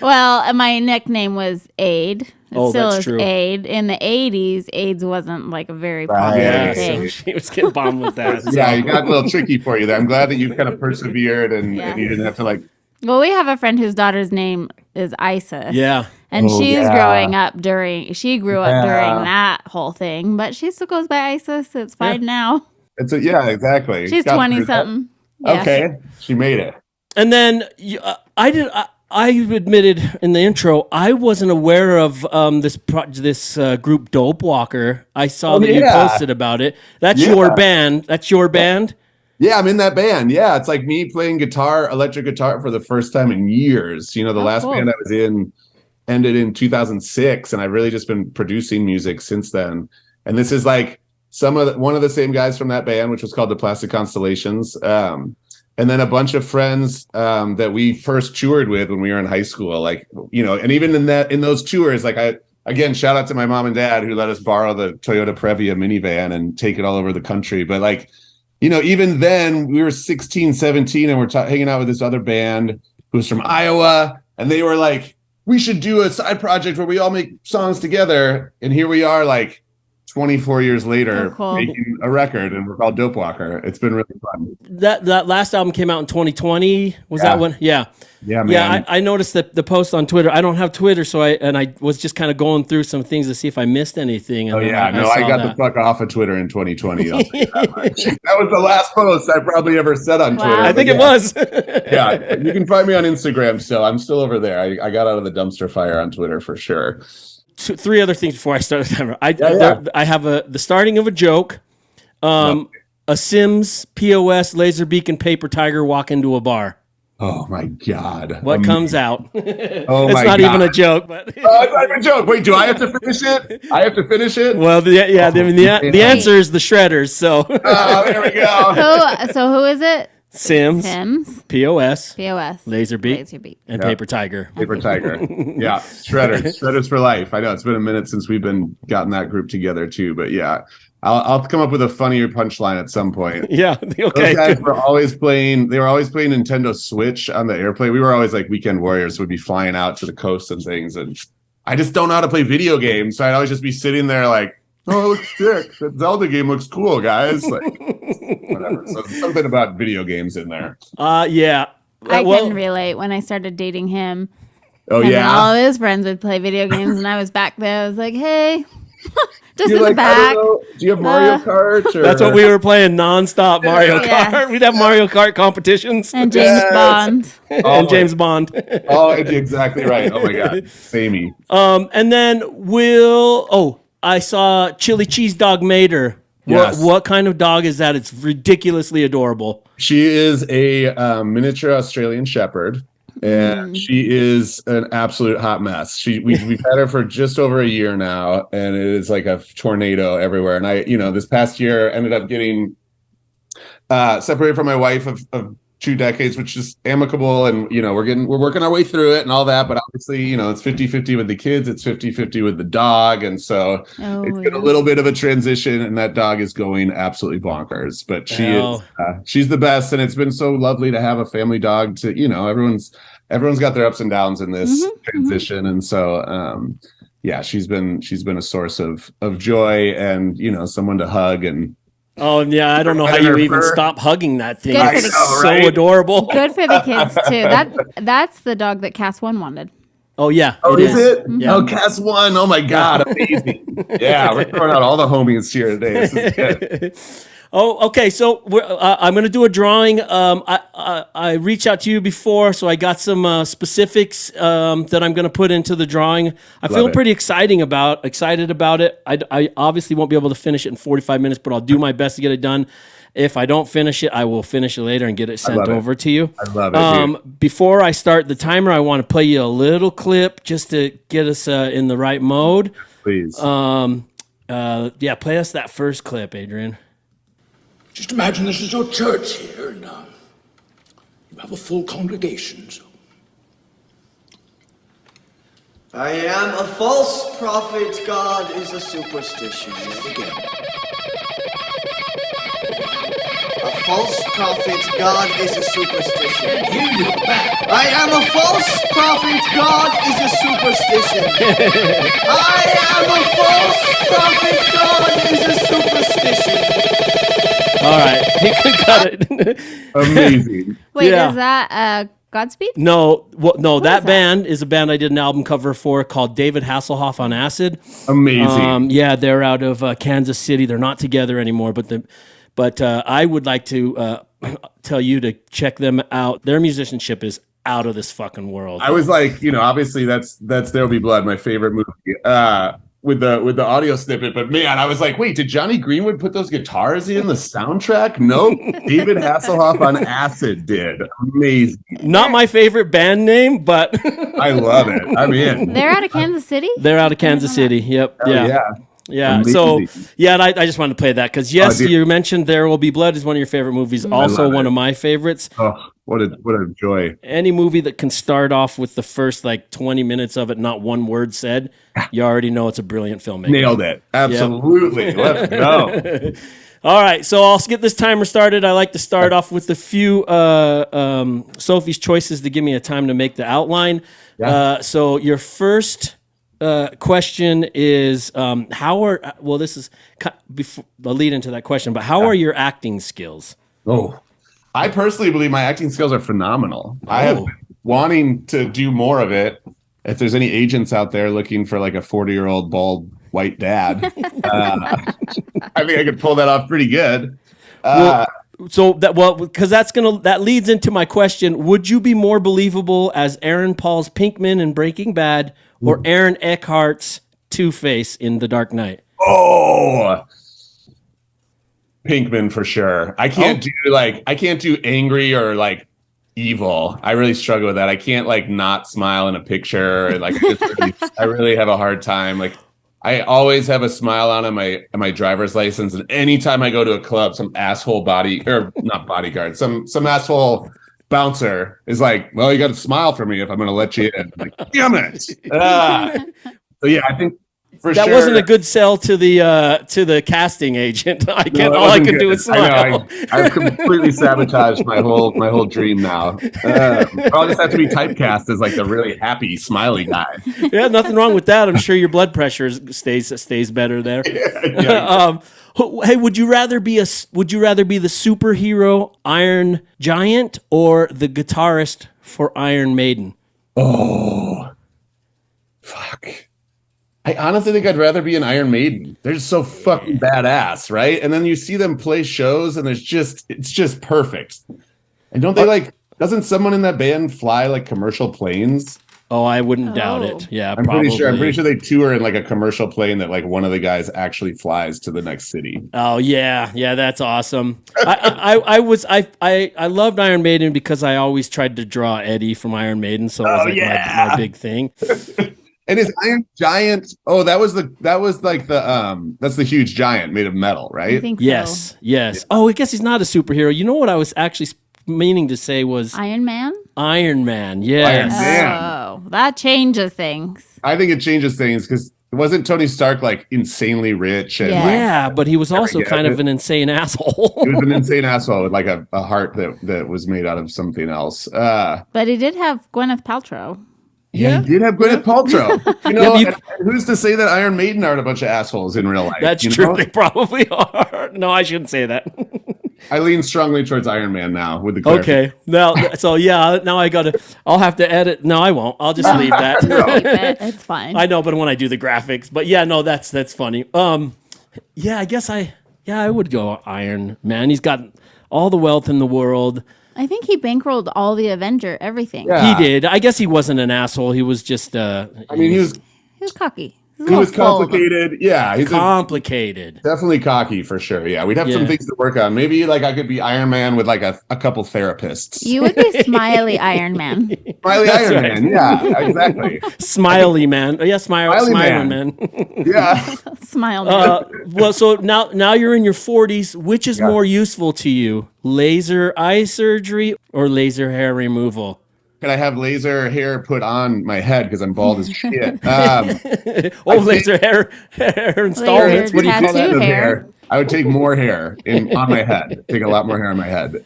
Well, my nickname was Aid. It still that's is true. Aid. In the '80s, AIDS wasn't like a very popular thing. So she was getting bombed with that. Yeah, you got a little tricky for you there. I'm glad that you kind of persevered and you didn't have to like. Well, we have a friend whose daughter's name is Isis. Yeah. And she grew up during that whole thing, but she still goes by Isis. It's fine now. Exactly. She's 20-something. Yeah. Okay, she made it. And then I admitted in the intro I wasn't aware of this group Dope Walker. I saw that you posted about it. That's your band. That's your band. Yeah, I'm in that band. Yeah, it's like me playing electric guitar for the first time in years. You know, the last band I was in ended in 2006, and I've really just been producing music since then. And this is like one of the same guys from that band, which was called the Plastic Constellations. And then a bunch of friends that we first toured with when we were in high school. Like, you know, and even in those tours, like again, shout out to my mom and dad who let us borrow the Toyota Previa minivan and take it all over the country. But like, you know, even then we were 16, 17 and we're hanging out with this other band who was from Iowa. And they were like, we should do a side project where we all make songs together. And here we are like 24 years later making a record, and we're called Dope Walker. It's been really fun. That last album came out in 2020. Was that one? Yeah. Yeah, man. Yeah, I noticed that the post on Twitter. I don't have Twitter, so I was just kind of going through some things to see if I missed anything. And I got the fuck off of Twitter in 2020. I'll tell you that much. That was the last post I probably ever said on Twitter. I think it was. Yeah, you can find me on Instagram still. I'm still over there. I got out of the dumpster fire on Twitter for sure. Three other things before I start the timer. I have the starting of a joke. A Sims, p.o.s, Lazerbeak, and Paper Tiger walk into a bar. Oh my God! What comes out? Oh it's my not God. even a joke, but it's not even a joke. Wait, do I have to finish it? Well, the answer is the Shredders. So there we go. Who is it? Sims, p.o.s, Lazerbeak, and Paper Tiger. Yeah, Shredders for life. I know it's been a minute since we've gotten that group together too, but yeah. I'll come up with a funnier punchline at some point. Yeah, okay. Those guys were always playing. They were always playing Nintendo Switch on the airplane. We were always like weekend warriors. We'd be flying out to the coast and things. And I just don't know how to play video games, so I'd always just be sitting there like, "Oh, it looks sick. That Zelda game looks cool, guys." Like, whatever. So something about video games in there. Yeah. I couldn't relate when I started dating him. Oh and yeah. All his friends would play video games, and I was back there. I was like, "Hey." Just in like, the back. Do you have Mario Kart? Or? That's what we were playing nonstop Mario Kart. We'd have Mario Kart competitions. And James Bond. And James Bond. Oh, exactly right. Oh my God. Samey. And then I saw Chili Cheese Dog Mater. Yes. What kind of dog is that? It's ridiculously adorable. She is a miniature Australian Shepherd. and she is an absolute hot mess. We've had her for just over a year now, and it is like a tornado everywhere. And I, this past year ended up getting separated from my wife of 2 decades, which is amicable, and we're working our way through it and all that, but obviously it's 50-50 with the kids, it's 50-50 with the dog, and so it's been a little bit of a transition, and that dog is going absolutely bonkers, but she's the best, and it's been so lovely to have a family dog to everyone's got their ups and downs in this transition, and so she's been a source of joy and someone to hug. And oh, yeah, I don't know how you even stop hugging that thing. It's so adorable. Good for the kids, too. That's the dog that Cass 1 wanted. Oh, yeah. Oh, is it? Yeah. Oh, Cass 1. Oh, my God. Amazing. Yeah, we're throwing out all the homies here today. This is good. Oh, okay. So I'm going to do a drawing. I reached out to you before, so I got some specifics that I'm going to put into the drawing. I feel pretty excited about it. I obviously won't be able to finish it in 45 minutes, but I'll do my best to get it done. If I don't finish it, I will finish it later and get it sent over to you. I love it. Dude. Before I start the timer, I want to play you a little clip just to get us in the right mode. Please. Play us that first clip, Adrienne. Just imagine this is your church here, and you have a full congregation. So. I am a false prophet. God is a superstition. Yet again. A false prophet. God is a superstition. I am a false prophet. God is a superstition. I am a false prophet. God is a superstition. All right, you can cut it. Amazing. Wait, is that Godspeed? No, that band is a band I did an album cover for called David Hasselhoff on Acid. Amazing. They're out of Kansas City. They're not together anymore, but I would like to tell you to check them out. Their musicianship is out of this fucking world. I was like, obviously that's There'll Be Blood, my favorite movie. With the audio snippet, but man, I was like, wait, did Johnny Greenwood put those guitars in the soundtrack? Nope. David Hasselhoff on Acid did. Amazing. Not my favorite band name, but I love it. I'm in. They're out of Kansas City? They're out of Kansas City. Yep. Oh, yeah. Yeah. Amazing. So, and I just wanted to play that because, yes, you mentioned There Will Be Blood is one of your favorite movies. Also one of my favorites. Oh, what a joy. Any movie that can start off with the first 20 minutes of it, not one word said, you already know it's a brilliant filmmaker. Nailed it. Absolutely. Yep. Let's go. All right, so I'll get this timer started. I like to start off with a few Sophie's choices to give me a time to make the outline. Yeah. So your first question is this is before the lead into that question, but how are your acting skills? Oh, I personally believe my acting skills are phenomenal. I have been wanting to do more of it. If there's any agents out there looking for like a 40-year-old bald white dad, I think I could pull that off pretty good. Because that leads into my question: would you be more believable as Aaron Paul's Pinkman in Breaking Bad or Aaron Eckhart's Two-Face in The Dark Knight? Oh, Pinkman for sure. I can't do angry or evil. I really struggle with that. I can't not smile in a picture. I really have a hard time. I always have a smile on my driver's license, and anytime I go to a club, some asshole some asshole bouncer is like, well, you got to smile for me if I'm going to let you in. I'm like, damn it. So yeah, I think that wasn't a good sell to the casting agent. I can do is smile. I've completely sabotaged my whole dream now. I'll just have to be typecast as the really happy, smiley guy. Yeah, nothing wrong with that. I'm sure your blood pressure stays better there. Yeah. Hey, would you rather be the superhero Iron Giant or the guitarist for Iron Maiden? Oh, fuck. I honestly think I'd rather be an Iron Maiden. They're just so fucking badass, right? And then you see them play shows, and it's just perfect. And don't they doesn't someone in that band fly commercial planes? Oh, I wouldn't doubt it. Yeah, I'm probably. pretty sure they tour in like a commercial plane that like one of the guys actually flies to the next city. Oh yeah, that's awesome. I loved Iron Maiden because I always tried to draw Eddie from Iron Maiden, so it was my big thing. And his Iron Giant. Oh, that's the huge giant made of metal, right? I think so. Yes. Yeah. Oh, I guess he's not a superhero. You know what I was actually meaning to say was Iron Man. Iron Man. Yes. Iron Man. Oh, that changes things. I think it changes things because wasn't Tony Stark like insanely rich? And Yeah, but he was also kind of an insane asshole. He was an insane asshole with like a heart that was made out of something else. But he did have Gwyneth Paltrow. Yeah, he did have Gwyneth Paltrow. You know, and who's to say that Iron Maiden aren't a bunch of assholes in real life? That's true. They probably are. No, I shouldn't say that. I lean strongly towards Iron Man now with the Okay. Now I'll have to edit. No, I won't. I'll just leave that. It's fine. I know, but when I do the graphics, but yeah, no, that's funny. I guess I would go Iron Man. He's got all the wealth in the world. I think he bankrolled all the everything. Yeah. He did. I guess he wasn't an asshole. He was just he was cocky. He was complicated. Yeah, he's complicated. Definitely cocky for sure. Yeah, we'd have some things to work on. Maybe like I could be Iron Man with like a couple therapists. You would be Smiley Iron Man. Smiley Iron Man. Yeah, exactly. Smiley Man. Oh, yeah, Smiley Man. Yeah. Smile Man. Well, so now you're in your 40s. Which is more useful to you, laser eye surgery or laser hair removal? Could I have laser hair put on my head because I'm bald as shit? Laser hair installments. What do you call that? Hair. I would take more hair on my head. Take a lot more hair on my head.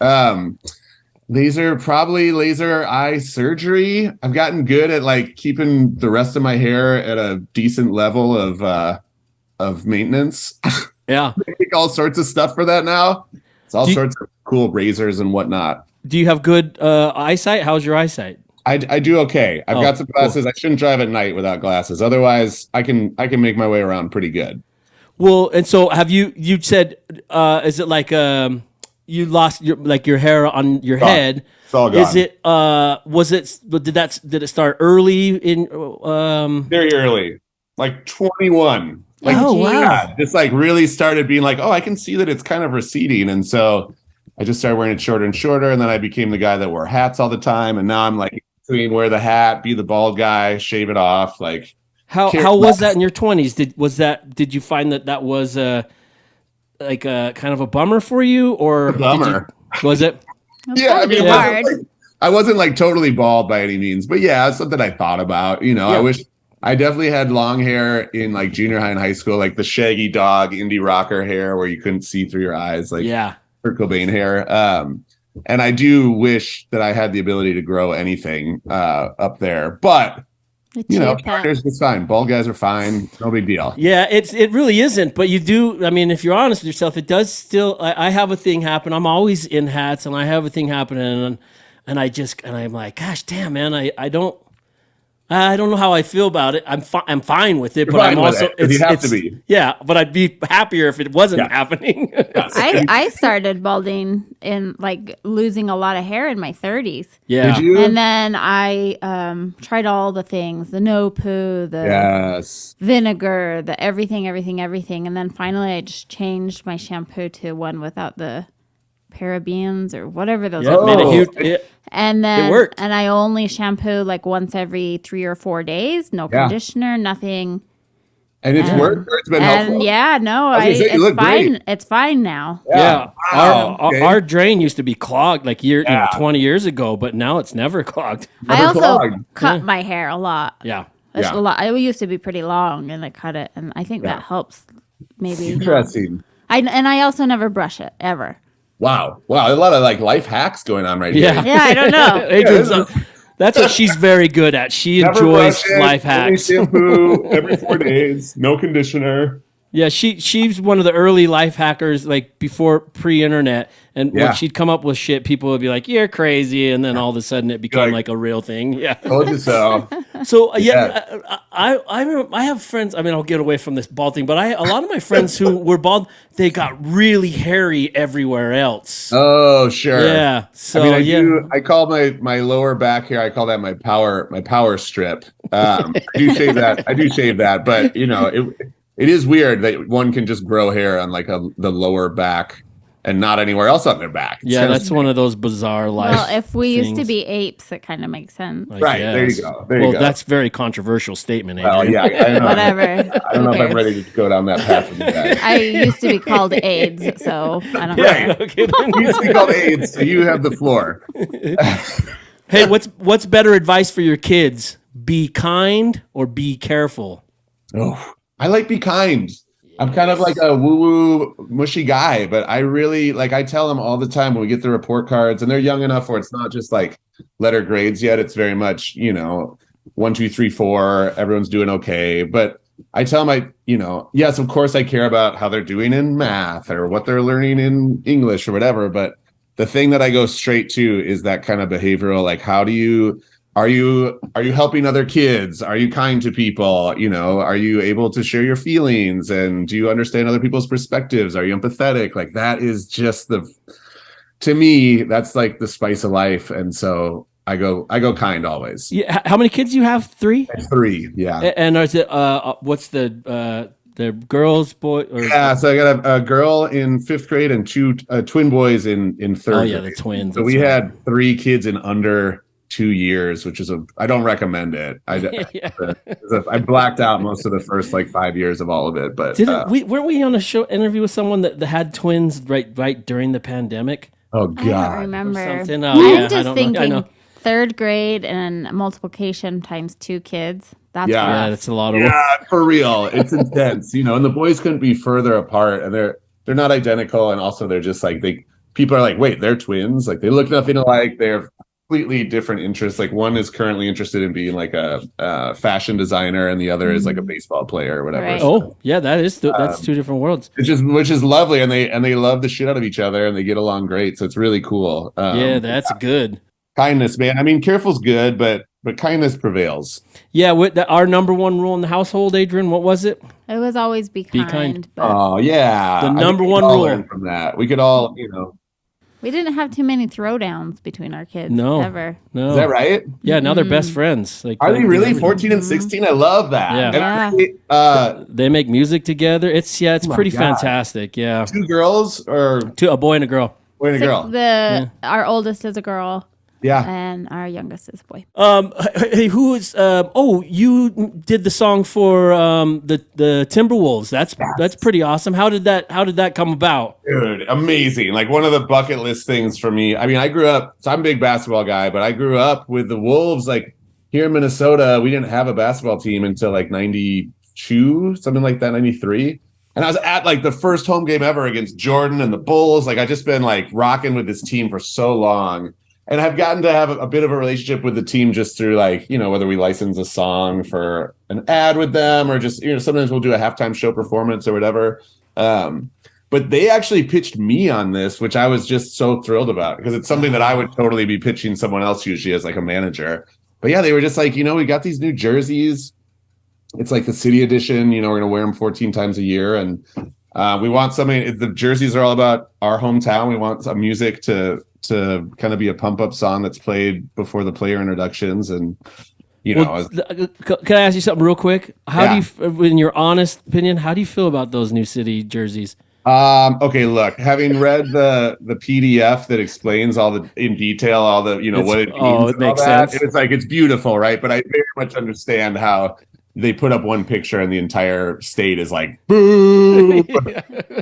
Laser eye surgery. I've gotten good at like keeping the rest of my hair at a decent level of maintenance. Yeah, I take all sorts of stuff for that now. It's all sorts of cool razors and whatnot. Do you have good eyesight? How's your eyesight? I do okay. I've got some glasses. Cool. I shouldn't drive at night without glasses. Otherwise, I can make my way around pretty good. Well, and so have you said is it like you lost your hair on your head? It's all gone. Is it did it start early in very early, like 21? Like, oh wow. Yeah, just like really started being like, oh, I can see that it's kind of receding, and so I just started wearing it shorter and shorter, and then I became the guy that wore hats all the time, and now I'm like between wear the hat, be the bald guy, shave it off. Like, how was that in your 20s? Did you find that was like a kind of a bummer for you, or a bummer? Was it? Yeah, I mean, I wasn't like totally bald by any means, but yeah, it's something I thought about. You know, I wish I definitely had long hair in like junior high and high school, like the shaggy dog indie rocker hair where you couldn't see through your eyes, like Kurt Cobain hair. And I do wish that I had the ability to grow anything up there, but it's fine. Bald guys are fine. No big deal. Yeah, it really isn't. But you do. I mean, if you're honest with yourself, it does still. I have a thing happen. I'm always in hats, and I have a thing happening, and I'm like, gosh, damn, man, I don't know how I feel about it. I'm fine with it, but I'm also you have to be. Yeah, but I'd be happier if it wasn't happening. I started balding and like losing a lot of hair in my 30s. Yeah. Did you? And then I tried all the things, the no poo, the vinegar, the everything. And then finally I just changed my shampoo to one without the parabens or whatever those are. And then it worked. And I only shampoo like once every 3 or 4 days. No conditioner, nothing. And it's worked, or it's been helpful. Yeah, no, it's fine. Great. It's fine now. Yeah. Our drain used to be clogged like 20 years ago, but now it's never clogged. I also cut my hair a lot. Yeah. A lot. I used to be pretty long, and I cut it, and I think that helps. Maybe interesting. I also never brush it ever. Wow, a lot of like life hacks going on right here. Yeah, I don't know. Adrienne's that's what she's very good at. She enjoys life hacks. Shampoo every 4 days, no conditioner. Yeah, she's one of the early life hackers, like before pre-internet. And when she'd come up with shit, people would be like, "You're crazy," and then all of a sudden it became like a real thing. Yeah, told you so. So I have friends. I mean, I'll get away from this bald thing, but a lot of my friends who were bald, they got really hairy everywhere else. Oh, sure. Yeah. So I call my lower back hair. I call that my power strip. I do shave that. But it is weird that one can just grow hair on like the lower back and not anywhere else on their back. That's one of those bizarre life. Well, if we things. used to be apes, it kind of makes sense. Right, there you go. Well, that's a very controversial statement, Adrienne. Well, yeah, I know. Whatever. I don't know if I'm ready to go down that path with you guys. I used to be called AIDS, so I don't know. Okay, you used to be called AIDS, so you have the floor. Hey, what's better advice for your kids? Be kind or be careful? Oh, I like be kind. I'm kind of like a woo-woo mushy guy, but I really I tell them all the time when we get the report cards, and they're young enough where it's not just like letter grades yet. It's very much, 1, 2, 3, 4, everyone's doing okay. But I tell them yes, of course I care about how they're doing in math or what they're learning in English or whatever. But the thing that I go straight to is that kind of behavioral, like are you helping other kids? Are you kind to people? Are you able to share your feelings? And do you understand other people's perspectives? Are you empathetic? Like that is just to me, that's like the spice of life. And so I go kind always. Yeah. How many kids do you have? 3? 3. Yeah. And is it, what's the girls, boy? Yeah. So I got a girl in 5th grade and 2 twin boys in 3rd grade. Oh yeah, the twins. So we had 3 kids in under 2 years, which is I don't recommend it. I blacked out most of the first 5 years of all of it. But weren't we on a show interview with someone that had twins right during the pandemic? Oh God, I don't remember. I'm just thinking 3rd grade and multiplication times 2 kids. That's that's a lot of work. Yeah, for real, it's intense. And the boys couldn't be further apart, and they're not identical, and also they're just people are like, wait, they're twins. Like they look nothing alike. They're completely different interests. Like one is currently interested in being like a fashion designer, and the other is like a baseball player or whatever. Right. Oh yeah, that's 2 different worlds. Which is lovely, and they love the shit out of each other, and they get along great. So it's really cool. That's good. Kindness, man. I mean, careful's good, but kindness prevails. Yeah, our number one rule in the household, Adrienne, what was it? It was always be kind. But oh yeah, the number one rule. Learn from that, we could all, we didn't have too many throwdowns between our kids. Ever. No. Is that right? Yeah, now they're best friends. Are they really 14 and 16? I love that. Yeah. They make music together. It's pretty fantastic. Yeah. 2 girls or a boy and a girl. Boy and a girl. Our oldest is a girl. Yeah. And our youngest is a boy. Hey, who is you did the song for the Timberwolves. That's pretty awesome. How did that come about? Dude, amazing. Like one of the bucket list things for me. I mean, I grew up, so I'm a big basketball guy, but I grew up with the Wolves. Like here in Minnesota, we didn't have a basketball team until 92, something like that, 93. And I was at the first home game ever against Jordan and the Bulls. Like I just been rocking with this team for so long. And I've gotten to have a bit of a relationship with the team just through whether we license a song for an ad with them or just, sometimes we'll do a halftime show performance or whatever. But they actually pitched me on this, which I was just so thrilled about because it's something that I would totally be pitching someone else usually as a manager. But yeah, they were just we got these new jerseys. It's the city edition, we're going to wear them 14 times a year. And we want something, the jerseys are all about our hometown. We want some music to kind of be a pump up song that's played before the player introductions. And, can I ask you something real quick? How do you, in your honest opinion, how do you feel about those new city jerseys? Okay, look, having read the PDF that explains in detail all the, what it means. Oh, it makes sense. It's it's beautiful, right? But I very much understand how they put up one picture and the entire state is boo.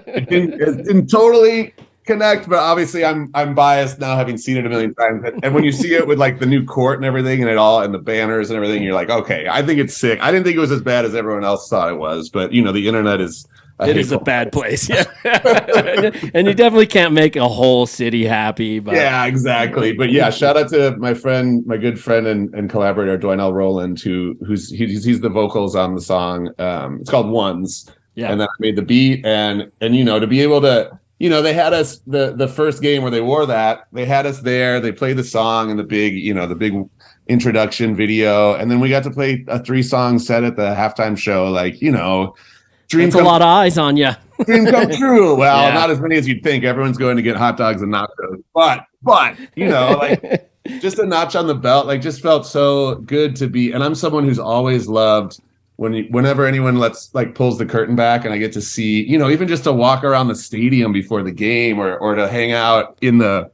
It didn't totally connect, but obviously I'm biased now, having seen it a million times. And when you see it with the new court and everything and the banners and everything, you're okay, I think it's sick. I didn't think it was as bad as everyone else thought it was, but the internet is a bad place. Yeah. And you definitely can't make a whole city happy. But yeah, exactly. But yeah, shout out to my good friend and collaborator Dwynell Rowland, he's the vocals on the song. It's called Ones. Yeah. And then I made the beat and to be able to, they had us the first game where they wore that, they had us there, they played the song and the big introduction video. And then we got to play a 3-song set at the halftime show. That's a lot of eyes on you. Dream come true. Well, not as many as you'd think. Everyone's going to get hot dogs and nachos. But, just a notch on the belt, just felt so good to be. And I'm someone who's always loved whenever anyone pulls the curtain back and I get to see, even just to walk around the stadium before the game or to hang out in the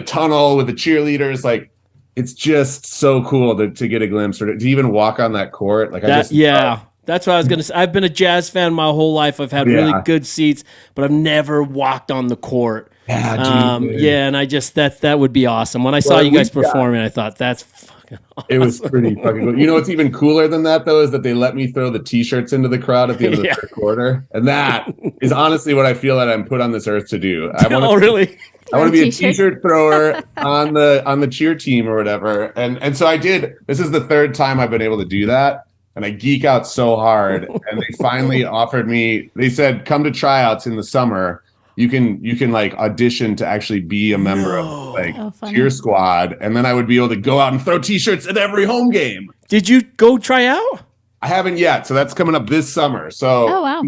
tunnel with the cheerleaders. It's just so cool to get a glimpse or to even walk on that court. That's what I was going to say. I've been a Jazz fan my whole life. I've had really good seats, but I've never walked on the court. And I just, that would be awesome. When I saw you guys performing, I thought that's fucking awesome. It was pretty fucking cool. You know what's even cooler than that, though, is that they let me throw the T-shirts into the crowd at the end of the third quarter. And that is honestly what I feel that I'm put on this earth to do. Really? I want to be a T-shirt thrower on the cheer team or whatever. And so I did. This is the third time I've been able to do that. And I geek out so hard. And they finally offered me, they said, come to tryouts in the summer. You can audition to actually be a member of cheer squad. And then I would be able to go out and throw T-shirts at every home game. Did you go try out? I haven't yet. So that's coming up this summer. So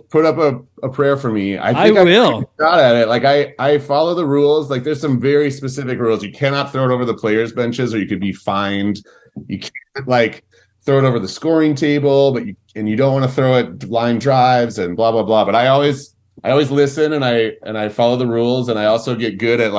put up a prayer for me. I think I will. Shot at it. I follow the rules. There's some very specific rules. You cannot throw it over the players' benches or you could be fined. You can't throw it over the scoring table, but you don't want to throw it line drives and blah blah blah. But I always listen and I follow the rules, and I also get good at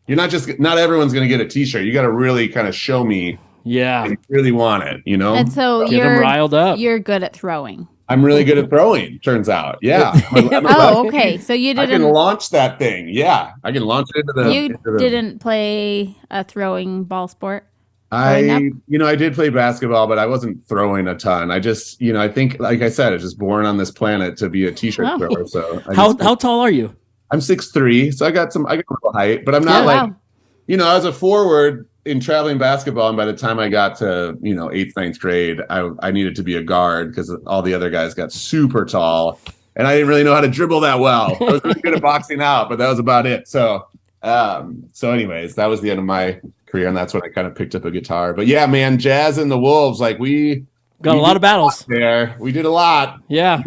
not everyone's going to get a T-shirt. You got to really kind of show me. Yeah, you really want it, And so get them riled up. You're good at throwing. I'm really good at throwing. Turns out, yeah. Okay. So you didn't. I can launch that thing. Yeah, I can launch it into the. You didn't play a throwing ball sport. I did play basketball, but I wasn't throwing a ton. I just, I think, like I said, I was just born on this planet to be a T-shirt thrower. So how tall are you? I'm 6'3", so I got a little height, but I'm not I was a forward in traveling basketball, and by the time I got to 8th, 9th grade, I needed to be a guard because all the other guys got super tall, and I didn't really know how to dribble that well. I was really good at boxing out, but that was about it. So anyways, that was the end of my career, and that's when I kind of picked up a guitar. But yeah, man, Jazz and the Wolves, we got a lot of battles there. We did a lot. Yeah,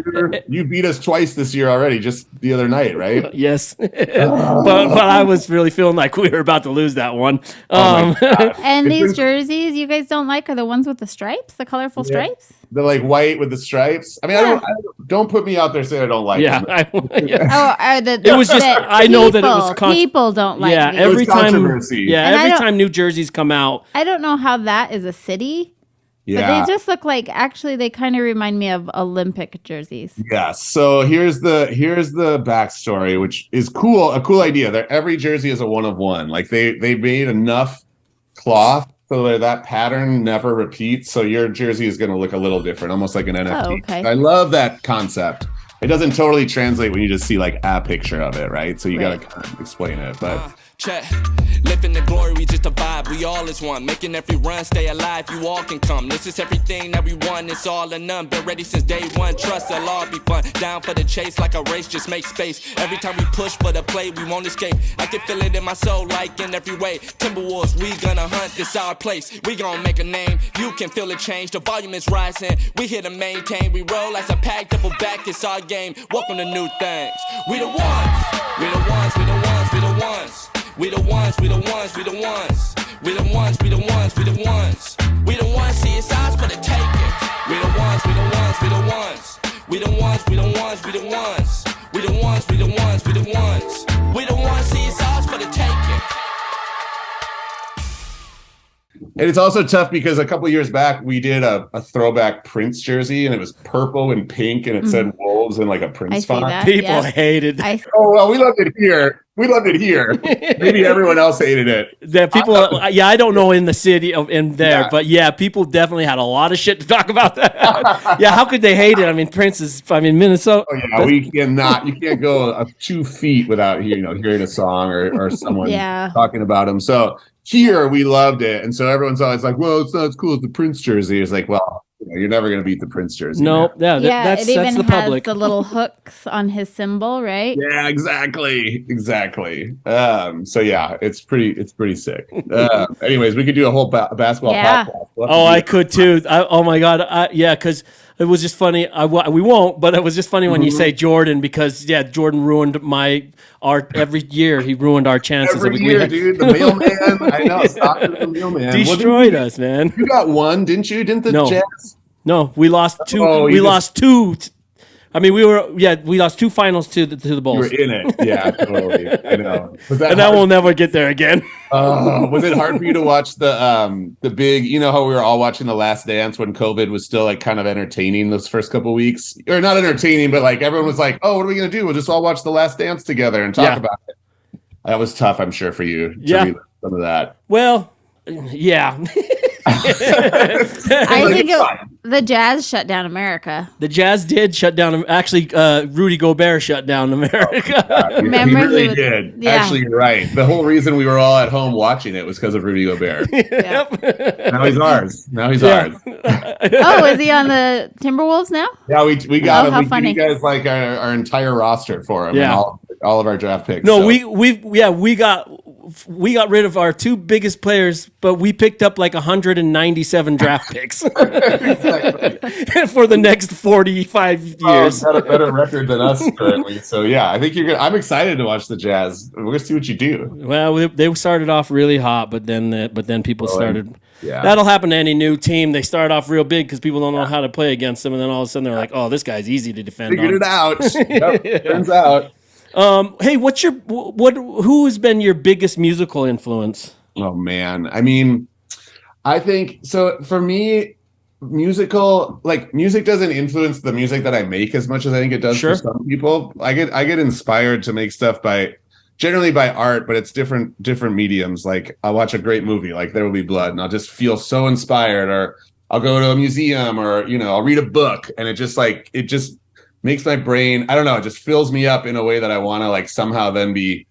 you beat us twice this year already, just the other night, right? Yes, but I was really feeling like we were about to lose that one. And these jerseys you guys don't like are the ones with the stripes, the colorful stripes. The white with the stripes. I mean, I don't put me out there saying I don't like them. It was just I know that it was people don't like. Yeah, these. every time. Controversy. Yeah, and every time new jerseys come out. I don't know how that is a city. Yeah. But they just look like, actually, they kind of remind me of Olympic jerseys. Yeah. So here's the backstory, which is cool. A cool idea. Every jersey is a one of one. They made enough cloth so that pattern never repeats. So your jersey is going to look a little different, almost like an NFT. Oh, okay. I love that concept. It doesn't totally translate when you just see a picture of it, right? So you got to kind of explain it, but. Check. Living the glory, we just a vibe. We all is one. Making every run, stay alive. You all can come. This is everything that we want. It's all or none. Been ready since day one. Trust it'll all be fun. Down for the chase like a race. Just make space. Every time we push for the play, we won't escape. I can feel it in my soul, in every way. Timberwolves, we gonna hunt. This our place. We gonna make a name. You can feel the change. The volume is rising. We here to maintain. We roll as a pack, double back. It's our game. Welcome to new things. We the ones. We the ones. We the ones. We the ones. We the ones, we the ones, we the ones. We the ones, we the ones, we the ones. We the ones, see it's ours for the taking. We the ones, we the ones, we the ones. We the ones, we the ones, we the ones. We the ones, we the ones, we the ones. We the ones, see it's ours for the taking. And it's also tough because a couple of years back we did a throwback Prince jersey, and it was purple and pink, and it said Wolves in a Prince font. People hated that. Oh well, we loved it here. Maybe everyone else hated it. That people, I don't know in the city but yeah, people definitely had a lot of shit to talk about that. Yeah, how could they hate it? I mean, Prince is, Minnesota. Oh yeah, you can't go 2 feet without hearing a song or someone talking about him. So here we loved it, and so everyone's always like, well, it's not as cool as the Prince jersey. It's like, well, You're never going to beat the Prince jersey. No, man. that's it even the has public. the little hooks on his symbol, right? Yeah, exactly. So yeah, it's pretty sick. Anyways, we could do a whole basketball podcast. I could too. Oh my God. Because it was just funny. We won't, but it was just funny when you say Jordan, because Jordan ruined our every year. He ruined our chances. Every year, dude. The mailman. I know. Stop with the mailman. Destroyed us, man. You got one, didn't you? Didn't the Jazz? No, we lost two. We lost two. I mean, we lost two finals to the Bulls. You were in it. Yeah, totally. I know. And now we'll never get there again. Was it hard for you to watch the big, you know how we were all watching The Last Dance when COVID was still like kind of entertaining those first couple weeks? Or not entertaining, but like everyone was like, oh, what are we going to do? We'll just all watch The Last Dance together and talk about it. That was tough, I'm sure, for you to read some of that. Well, yeah. I think the Jazz shut down America. The Jazz did shut down. Actually, Rudy Gobert shut down America. Remember, he really did. Yeah. Actually, you're right. The whole reason we were all at home watching it was because of Rudy Gobert. Now he's ours. Ours. Oh, is he on the Timberwolves now? Yeah, we got him. How we funny. gave you guys like our entire roster for him. Yeah. And all of our draft picks. No, we got rid of our two biggest players, but we picked up like 197 draft picks for the next 45 years. Got a better record than us currently. So yeah, I think you're good. I'm excited to watch the Jazz. We're gonna see what you do. Well, they started off really hot, but then people started. Yeah, that'll happen to any new team. They start off real big because people don't know how to play against them, and then all of a sudden they're like, "Oh, this guy's easy to defend." Figured it out. Turns out. Hey, who has been your biggest musical influence? Oh man. I mean, I think so for me, music doesn't influence the music that I make as much as I think it does for some people. I get inspired to make stuff generally by art, but it's different mediums. Like I watch a great movie like There Will Be Blood and I'll just feel so inspired, or I'll go to a museum, or I'll read a book and it just makes my brain, I don't know, it just fills me up in a way that I want to like somehow then be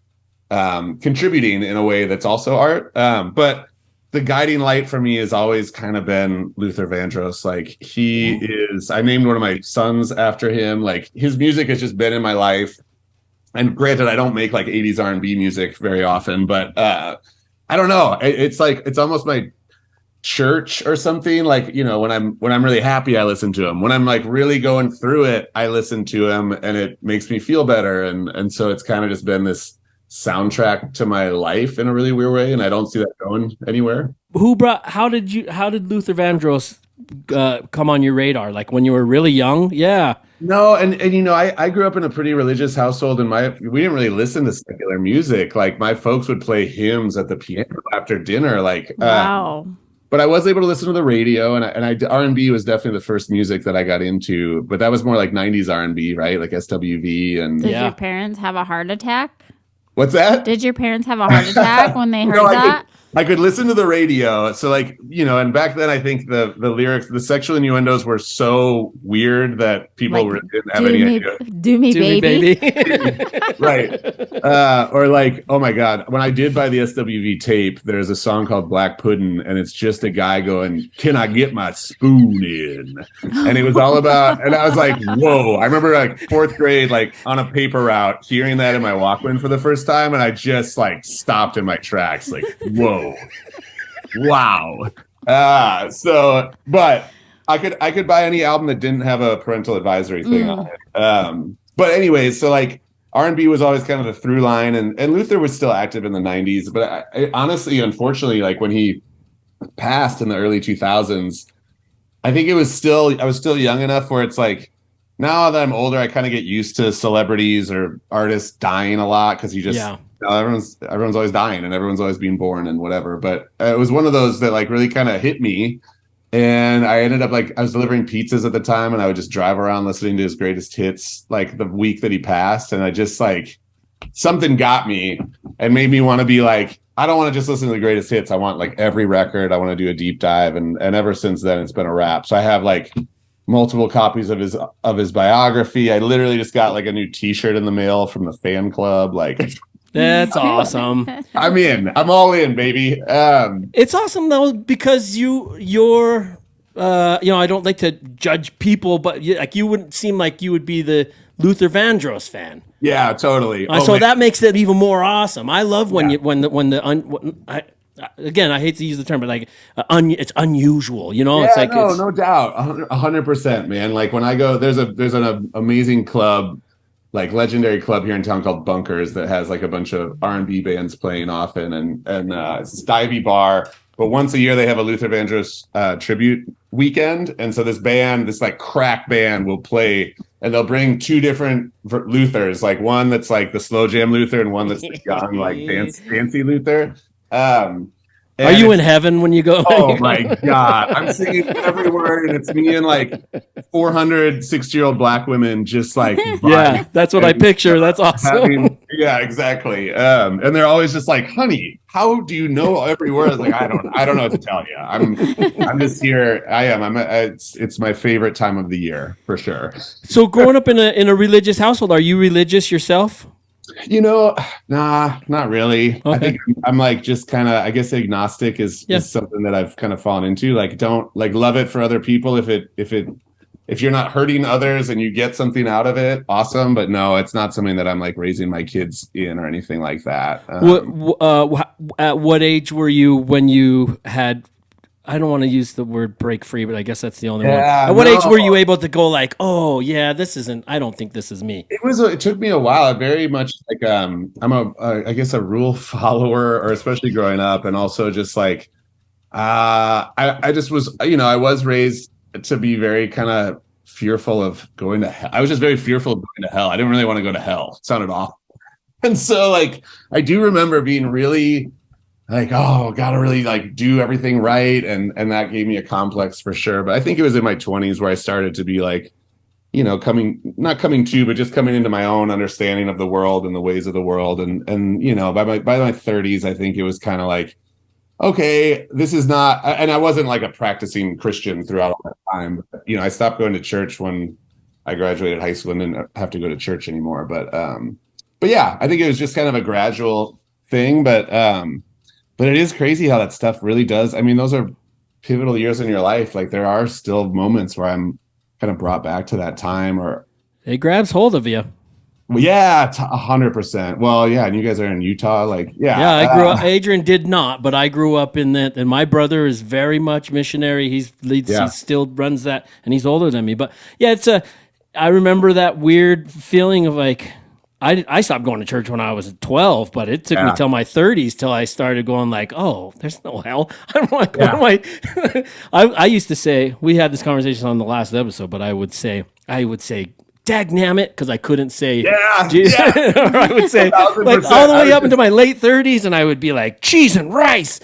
contributing in a way that's also art. But the guiding light for me has always kind of been Luther Vandross. Like I named one of my sons after him. Like his music has just been in my life. And granted, I don't make like 80s R&B music very often, but I don't know. It's like, it's almost my church or something. Like, when I'm really happy, I listen to him. When I'm like really going through it, I listen to him and it makes me feel better. And so it's kind of just been this soundtrack to my life in a really weird way. And I don't see that going anywhere. How did Luther Vandross come on your radar? Like when you were really young? Yeah. No, and I grew up in a pretty religious household, and we didn't really listen to secular music. Like my folks would play hymns at the piano after dinner. Like wow. But I was able to listen to the radio, and R&B was definitely the first music that I got into. But that was more like 90s R&B, right? Like SWV and. Did your parents have a heart attack? What's that? Did your parents have a heart attack when they heard that? I could listen to the radio. So like, and back then I think the lyrics, the sexual innuendos were so weird that people didn't have any idea. Do me baby. Right. Or like, oh my God, when I did buy the SWV tape, there's a song called Black Puddin', and it's just a guy going, "Can I get my spoon in?" And it was all about, and I was like, whoa. I remember like fourth grade, like on a paper route, hearing that in my Walkman for the first time, and I just like stopped in my tracks, like, whoa. Wow. But I could buy any album that didn't have a parental advisory thing on it. But anyways, so like R&B was always kind of the through line, and Luther was still active in the 90s. But I honestly, unfortunately, like when he passed in the early 2000s, I think I was still young enough where it's like, now that I'm older, I kind of get used to celebrities or artists dying a lot because everyone's always dying and everyone's always being born and whatever. But it was one of those that like really kind of hit me. And I ended up I was delivering pizzas at the time, and I would just drive around listening to his greatest hits like the week that he passed. And I just like something got me and made me want to be like, I don't want to just listen to the greatest hits. I want like every record. I want to do a deep dive. And ever since then, it's been a wrap. So I have like multiple copies of his biography. I literally just got like a new t-shirt in the mail from the fan club. Like, that's awesome. I'm all in, baby. It's awesome though, because your I don't like to judge people, but you wouldn't seem like you would be the Luther Vandross fan. Yeah, totally. So that makes it even more awesome. I love when again, I hate to use the term, but like it's unusual, it's like no doubt, 100%, man. Like when I go, there's an amazing club, like legendary club here in town called Bunkers that has like a bunch of R&B bands playing often, and it's a divey bar. But once a year they have a Luther Vandross tribute weekend, and so this like crack band will play, and they'll bring two different Luthers, like one that's like the slow jam Luther and one that's the young like fancy Luther. Are you in heaven when you go? Oh my God. I'm singing every word, and it's me and like 400 6-year-old black women just like, yeah, that's what I picture. That's awesome. Yeah, exactly. And they're always just like, honey, how do you know every word? I was like, I don't know what to tell you. I'm just here. It's my favorite time of the year for sure. So growing up in a religious household, are you religious yourself? Nah, not really. Okay. I think I'm like just kind of, I guess agnostic is something that I've kind of fallen into. Like, don't like love it for other people. If you're not hurting others and you get something out of it, awesome. But no, it's not something that I'm like raising my kids in or anything like that. At what age were you when you had, I don't want to use the word break free, but I guess that's the only one. At what age were you able to go like, oh yeah, I don't think this is me? It took me a while. I very much like, I'm I guess a rule follower, or especially growing up. And also just like, I just was, I was raised to be very kind of fearful of going to hell. I was just very fearful of going to hell. I didn't really want to go to hell. It sounded awful. And so like, I do remember being really like, oh, gotta really like do everything right. And that gave me a complex for sure. But I think it was in my 20s where I started to be like, not coming to, but just coming into my own understanding of the world and the ways of the world. And by my 30s, I think it was kind of like, okay, this is not, and I wasn't like a practicing Christian throughout all that time. But, I stopped going to church when I graduated high school and didn't have to go to church anymore. But yeah, I think it was just kind of a gradual thing. But it is crazy how that stuff really does. I mean, those are pivotal years in your life. Like there are still moments where I'm kind of brought back to that time, or it grabs hold of you. Well, yeah, 100%. Well, yeah, and you guys are in Utah, like yeah. I grew up. Adrienne did not, but I grew up in that, and my brother is very much missionary. He still runs that, and he's older than me. But yeah, I remember that weird feeling of like. I stopped going to church when I was 12, but it took me till my 30s till I started going like, oh, there's no hell. I'm like, what am I? I used to say, we had this conversation on the last episode, but I would say, dagnammit, because I couldn't say, or I would say, like all the way up into my late 30s, and I would be like, cheese and rice.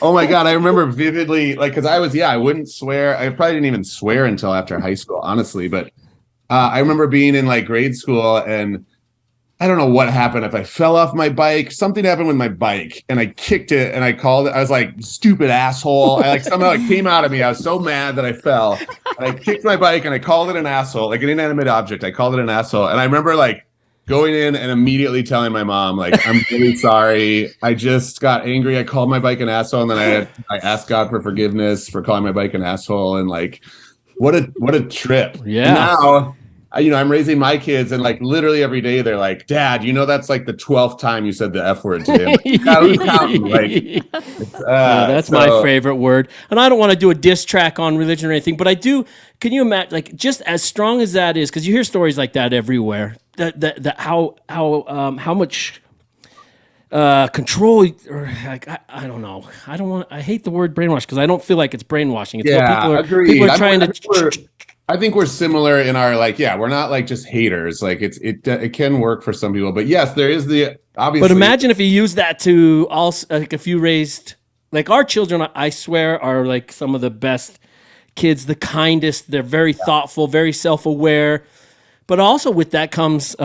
Oh my God, I remember vividly, like, because I wouldn't swear. I probably didn't even swear until after high school, honestly, but I remember being in like grade school, and I don't know what happened. If I fell off my bike, something happened with my bike, and I kicked it, and I called it. I was like, stupid asshole. Somehow it came out of me. I was so mad that I fell. And I kicked my bike, and I called it an asshole, like an inanimate object. I called it an asshole. And I remember like going in and immediately telling my mom, like, I'm really sorry. I just got angry. I called my bike an asshole, and then I asked God for forgiveness for calling my bike an asshole. And like, what a trip. Yeah. Now, I'm raising my kids, and like literally every day they're like, Dad, that's like the 12th time you said the F word to him. Who's counting? Like, that's my favorite word. And I don't want to do a diss track on religion or anything, but I do. Can you imagine, like, just as strong as that is, because you hear stories like that everywhere, that how much control, or like, I don't know. I hate the word brainwash because I don't feel like it's brainwashing. It's what people are trying to. I think we're similar in our like, we're not like just haters. Like it can work for some people, but yes, there is the obviously. But imagine if you use that to also, like, if you raised, like, our children, I swear, are like some of the best kids, the kindest. They're very thoughtful, very self-aware, but also with that comes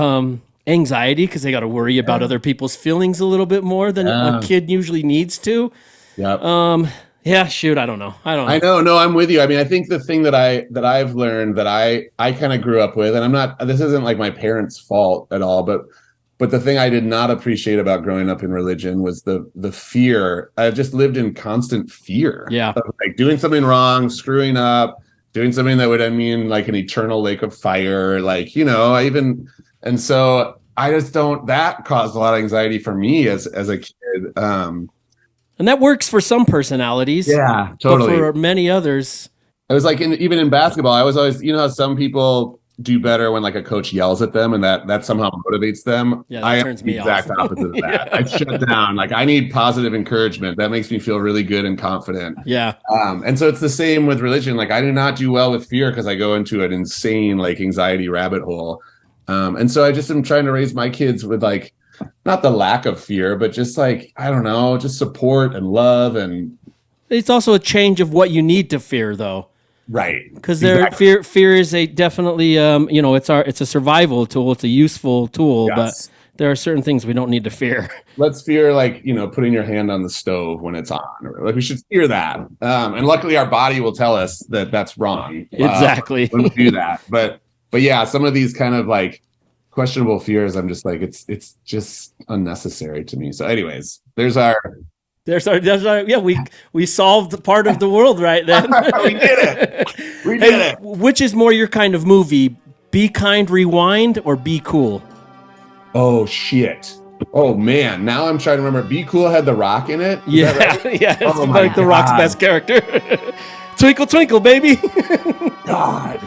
anxiety because they got to worry about other people's feelings a little bit more than a kid usually needs to. Yeah. Yeah, shoot, I don't know. I know. No, I'm with you. I mean, I think the thing that I've learned that I kind of grew up with, and this isn't like my parents' fault at all, but But the thing I did not appreciate about growing up in religion was the fear. I just lived in constant fear. Yeah. Of, like doing something wrong, screwing up, doing something that would mean like an eternal lake of fire. Like, and so I just that caused a lot of anxiety for me as a kid. And that works for some personalities. Yeah, totally. But for many others. I was like, even in basketball, I was always, how some people do better when like a coach yells at them and that somehow motivates them. Yeah, that I turns am me the exact off. opposite of that. I shut down. Like I need positive encouragement. That makes me feel really good and confident. Yeah. And so it's the same with religion. Like I do not do well with fear because I go into an insane like anxiety rabbit hole. And so I just am trying to raise my kids with like, not the lack of fear, but just like, I don't know, just support and love. And it's also a change of what you need to fear though. Right. Because fear is a definitely, it's a survival tool. It's a useful tool, but there are certain things we don't need to fear. Let's fear like, putting your hand on the stove when it's on. Like we should fear that. And luckily our body will tell us that that's wrong. Exactly. When we do that. But yeah, some of these kind of like questionable fears, I'm just like, it's just unnecessary to me. So anyways, there's our we solved part of the world right then. We did it. Which is more your kind of movie? Be Kind, Rewind, or Be Cool? Oh shit. Oh man. Now I'm trying to remember. Be Cool had The Rock in it. Yeah. Right? Yeah. It's like The Rock's best character. Twinkle, twinkle, baby. God.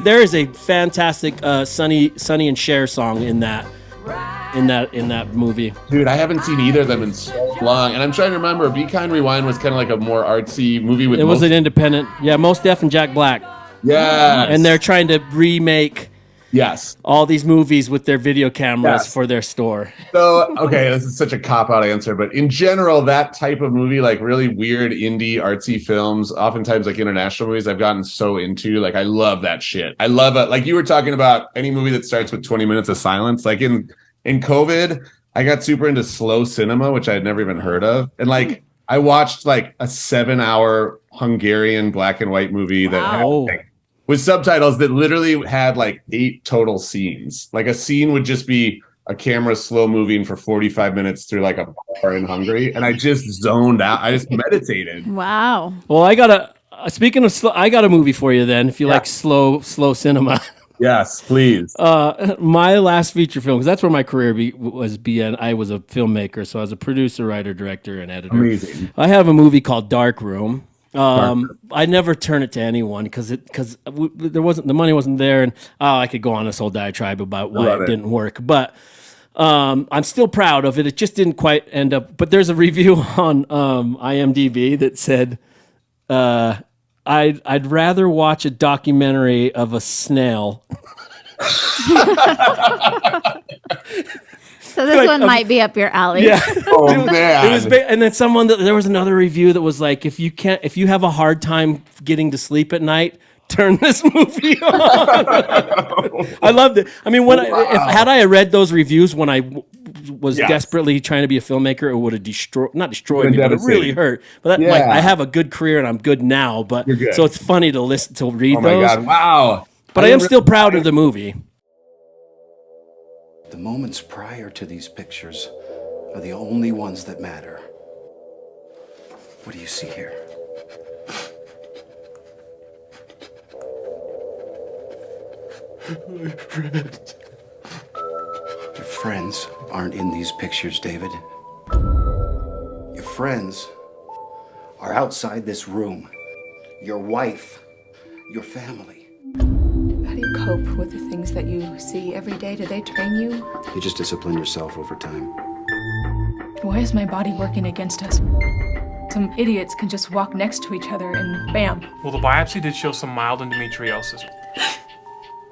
There is a fantastic Sonny and Cher song in that movie. Dude, I haven't seen either of them in so long. And I'm trying to remember, Be Kind, Rewind was kind of like a more artsy movie with... It was an independent. Yeah, Mos Def and Jack Black. Yeah. And they're trying to remake all these movies with their video cameras for their store. So, okay, this is such a cop-out answer, but in general, that type of movie, like really weird indie artsy films, oftentimes like international movies, I've gotten so into. Like, I love that shit. I love it. Like you were talking about any movie that starts with 20 minutes of silence. Like in COVID, I got super into slow cinema, which I had never even heard of. And like, I watched like a 7-hour Hungarian black and white movie that had, like, with subtitles that literally had like 8 total scenes. Like a scene would just be a camera slow moving for 45 minutes through like a bar in Hungary. And I just zoned out. I just meditated. Wow. Well, I got a movie for you then, if you like slow cinema. Yes, please. My last feature film, because that's where my career was. I was a filmmaker, so I was a producer, writer, director, and editor. Amazing. I have a movie called Dark Room. I never turn it to anyone because there wasn't, the money wasn't there, and I could go on this whole diatribe about why it didn't work. But I'm still proud of it. It just didn't quite end up. But there's a review on IMDb that said, I'd rather watch a documentary of a snail. So this one might be up your alley. Yeah. Oh man. It was and then there was another review that was like, if you have a hard time getting to sleep at night, turn this movie on. I loved it. I mean, had I read those reviews when I was desperately trying to be a filmmaker, it would have not destroyed me, but it really hurt. But like, I have a good career and I'm good now. But so it's funny to read those. Oh my God! Wow. But I am still proud of the movie. The moments prior to these pictures are the only ones that matter. What do you see here? Your friends aren't in these pictures, David. Your friends are outside this room. Your wife, your family. How do you cope with the things that you see every day? Do they train you? You just discipline yourself over time. Why is my body working against us? Some idiots can just walk next to each other and bam. Well, the biopsy did show some mild endometriosis.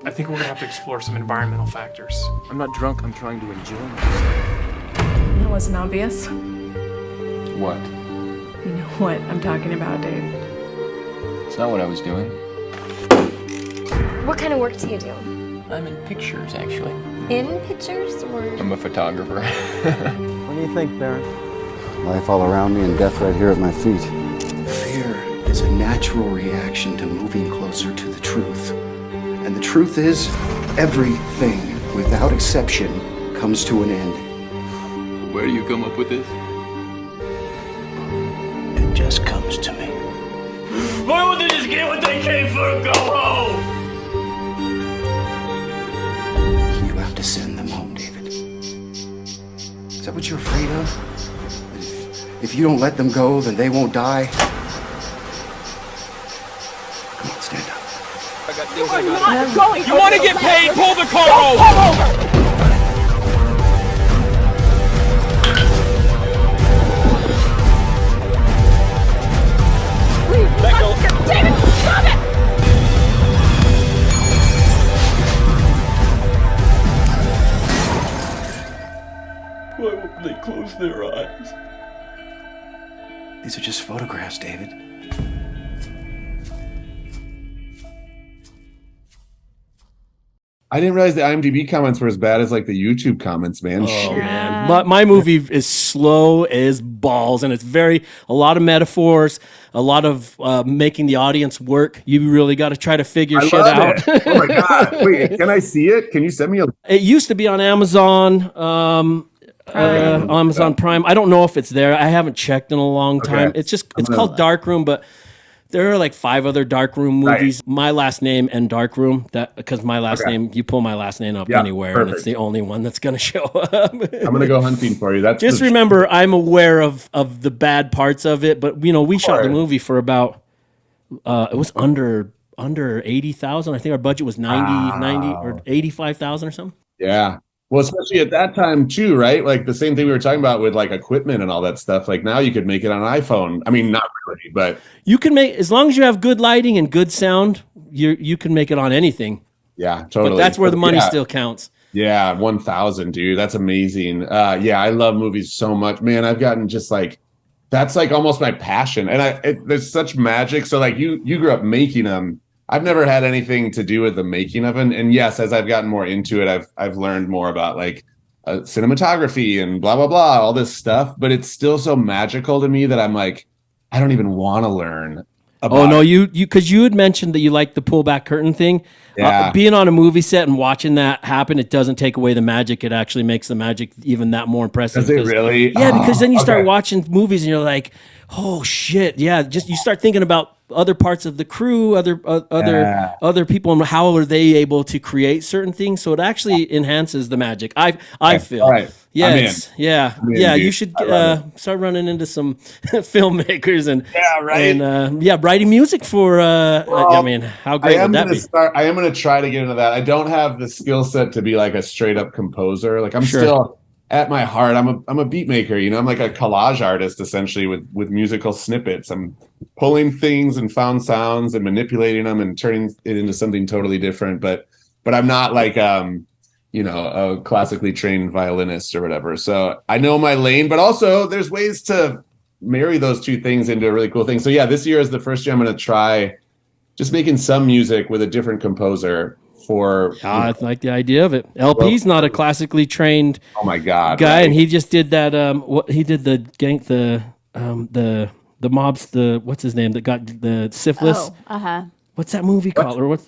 I think we're gonna have to explore some environmental factors. I'm not drunk, I'm trying to enjoy myself. That wasn't obvious. What? You know what I'm talking about, Dave. It's not what I was doing. What kind of work do you do? I'm in pictures, actually. In pictures, or? I'm a photographer. What do you think, Baron? Life all around me and death right here at my feet. Fear is a natural reaction to moving closer to the truth. And the truth is, everything, without exception, comes to an end. Where do you come up with this? It just comes to me. Why won't they just get what they came for and go home? You have to send them home, David. Is that what you're afraid of? If you don't let them go, then they won't die. Come on, stand up. I got things I got. You want to get paid? Pull the car over. Pull over. Let go. David, stop it! Why won't they close their eyes? These are just photographs, David. I didn't realize the IMDb comments were as bad as like the YouTube comments, man. Oh Shit. man, my movie is slow as balls, and it's a lot of metaphors, a lot of making the audience work. You really got to try to figure shit out. It. Oh my god! Wait, can I see it? Can you send me a? It used to be on Amazon. Amazon Prime. I don't know if it's there. I haven't checked in a long time. Okay. It's called Darkroom, but there are like 5 other Darkroom movies. Right. My last name and Darkroom. Because my last name, you pull my last name up anywhere, perfect. And it's the only one that's going to show up. I'm going to go hunting for you. Just remember, I'm aware of the bad parts of it, but we shot the movie for about it was under 80,000. I think our budget was 90 or 85,000 or something. Yeah. Well, especially at that time too, right? Like the same thing we were talking about with like equipment and all that stuff. Like now you could make it on an iPhone. I mean, not really, but you can make, as long as you have good lighting and good sound, you can make it on anything. Yeah, totally. But that's where the money still counts. Yeah, 1,000, dude. That's amazing. Yeah, I love movies so much, man. I've gotten just like, that's like almost my passion, and there's such magic. So like you grew up making them. I've never had anything to do with the making of it. And yes, as I've gotten more into it, I've learned more about like cinematography and blah, blah, blah, all this stuff. But it's still so magical to me that I'm like, I don't even want to learn about Oh, no, because you had mentioned that you like the pull back curtain thing. Yeah. Being on a movie set and watching that happen, it doesn't take away the magic. It actually makes the magic even that more impressive. Does it really? Yeah, because then you start okay. watching movies and you're like, oh, shit. Yeah, just you start thinking about other parts of the crew, other people, and how are they able to create certain things. So it actually enhances the magic. I feel. All right. Yeah, I'm in, you dude. should start running into some filmmakers and right. Writing music for. I mean, how great would that be? I am going to try to get into that. I don't have the skill set to be like a straight up composer. Like I'm still at my heart. I'm a beat maker. You know, I'm like a collage artist essentially with musical snippets. I'm pulling things and found sounds and manipulating them and turning it into something totally different. But I'm not like a classically trained violinist or whatever. So I know my lane, but also there's ways to marry those two things into a really cool thing. So yeah, this year is the first year I'm going to try just making some music with a different composer for. I like the idea of it. LP's not a classically trained. Oh my God, guy, right? and he just did that. He did the mobs. What's his name that got the syphilis? What's that movie called? Or what?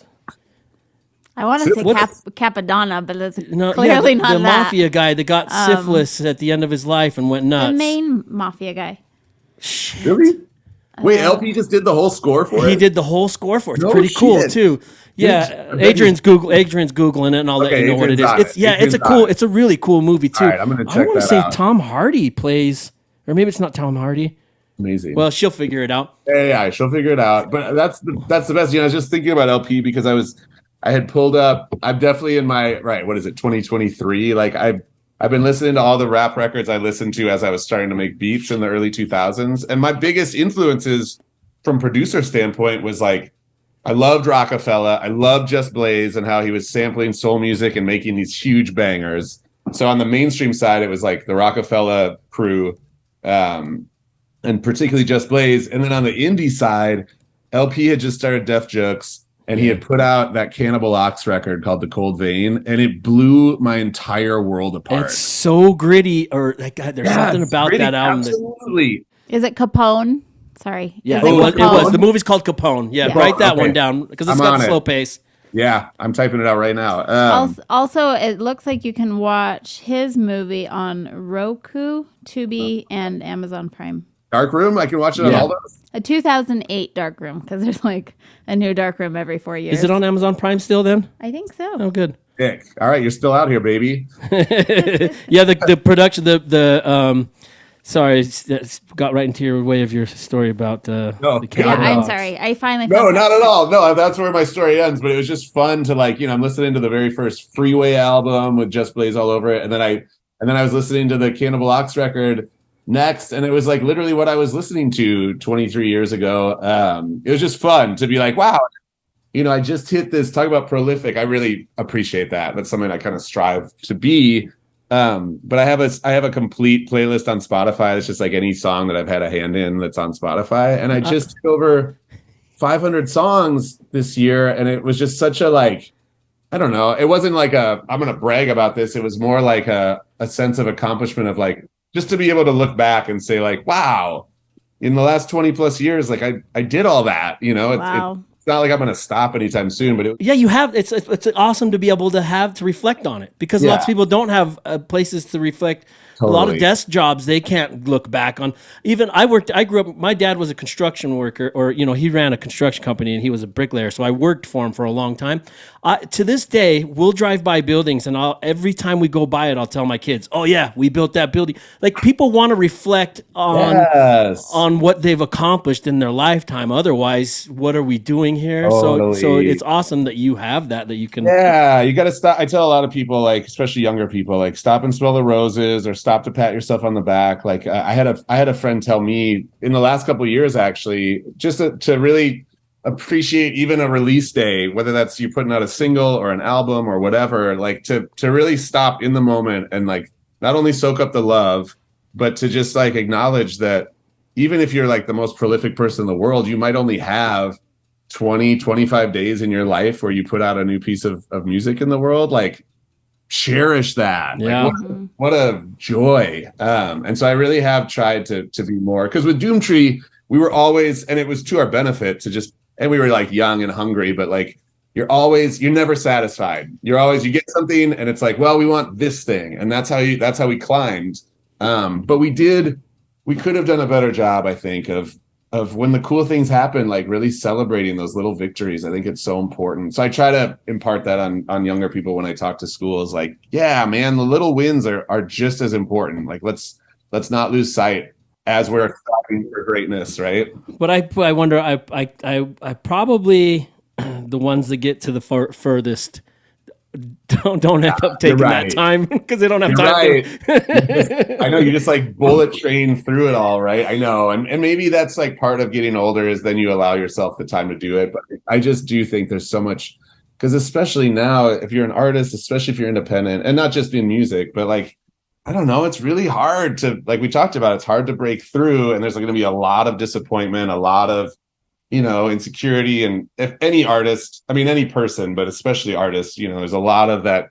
I want to say Capadonna, but it's clearly not the that. mafia guy that got syphilis at the end of his life and went nuts. The main mafia guy. Really? Wait, LP just did the whole score for it? He did the whole score for it. It's No pretty cool shit. too. Yeah, Adrienne's Googling it, and I'll let you know what it is. It's a really cool movie too. All right, I'm gonna check I want to that say out. Tom Hardy plays, or maybe it's not Tom Hardy. Amazing. Well, she'll figure it out. Yeah, she'll figure it out. But that's the best. You know, I was just thinking about LP because I had pulled up. I'm definitely in my what is it, 2023? Like I've been listening to all the rap records I listened to as I was starting to make beats in the early 2000s, and my biggest influences from producer standpoint was like I loved Rockefeller. I loved Just Blaze and how he was sampling soul music and making these huge bangers. So on the mainstream side, it was like the Rockefeller crew, and particularly Just Blaze. And then on the indie side, LP had just started Def Jux, and he had put out that Cannibal Ox record called The Cold Vein, and it blew my entire world apart. It's so gritty, or like there's something about gritty, that album. Absolutely. Is it Capone? Sorry. Yeah, Is it Capone? was. The movie's called Capone. Yeah, write that one down because it's got a slow pace. Yeah, I'm typing it out right now. Also, it looks like you can watch his movie on Roku, Tubi, and Amazon Prime. Dark Room, I can watch it on all those. A 2008 Dark Room, because there's like a new Dark Room every 4 years. Is it on Amazon Prime still then? I think so. Oh, good. Dick. All right, you're still out here, baby. Yeah, the production, sorry, it's got right into your way of your story about the Yeah, I'm sorry. I finally No, found not at all. No, that's where my story ends. But it was just fun to I'm listening to the very first Freeway album with Just Blaze all over it, and then I was listening to the Cannibal Ox record next, and it was like literally what I was listening to 23 years ago. It was just fun to be like, wow, I just hit this. Talk about prolific. I really appreciate that. That's something I kind of strive to be. But I have a complete playlist on Spotify. It's just like any song that I've had a hand in that's on Spotify. And I just took over 500 songs this year. And it was just such a I don't know. It wasn't like I'm going to brag about this. It was more like a sense of accomplishment of just to be able to look back and say wow, in the last 20 plus years, I did all that, Wow. It's not like I'm going to stop anytime soon, but you have. It's awesome to be able to reflect on it, because lots of people don't have places to reflect. Totally. A lot of desk jobs they can't look back on. Even I grew up. My dad was a construction worker, or he ran a construction company and he was a bricklayer. So I worked for him for a long time. To this day, we'll drive by buildings, and every time we go by it, I'll tell my kids, "Oh yeah, we built that building." Like, people want to reflect on what they've accomplished in their lifetime. Otherwise, what are we doing here? Totally. So it's awesome that you have that you can. Yeah, you got to stop. I tell a lot of people, especially younger people, stop and smell the roses, or stop to pat yourself on the back. I had a friend tell me in the last couple of years, actually, just to really appreciate even a release day, whether that's you putting out a single or an album or whatever, to really stop in the moment and not only soak up the love, but to just acknowledge that even if you're the most prolific person in the world, you might only have 20, 25 days in your life where you put out a new piece of music in the world. Cherish that. Yeah. What a joy. And so I really have tried to be more, because with Doomtree, we were always, and it was to our benefit to just, and we were young and hungry, but you're never satisfied. You get something and it's well, we want this thing. And that's how we climbed. But we could have done a better job, I think, of when the cool things happen, really celebrating those little victories. I think it's so important. So I try to impart that on younger people when I talk to schools. Yeah, man, the little wins are just as important. Let's not lose sight as we're striving for greatness, right? But I wonder, I probably the ones that get to the furthest don't end up taking that time, because they don't have time. I know, you just bullet train through it all, right? I know, and maybe that's part of getting older, is then you allow yourself the time to do it. But I just do think there's so much, because especially now, if you're an artist, especially if you're independent, and not just in music, but I don't know, it's really hard to, we talked about, it's hard to break through, and there's going to be a lot of disappointment, a lot of insecurity. And if any artist, any person, but especially artists, there's a lot of that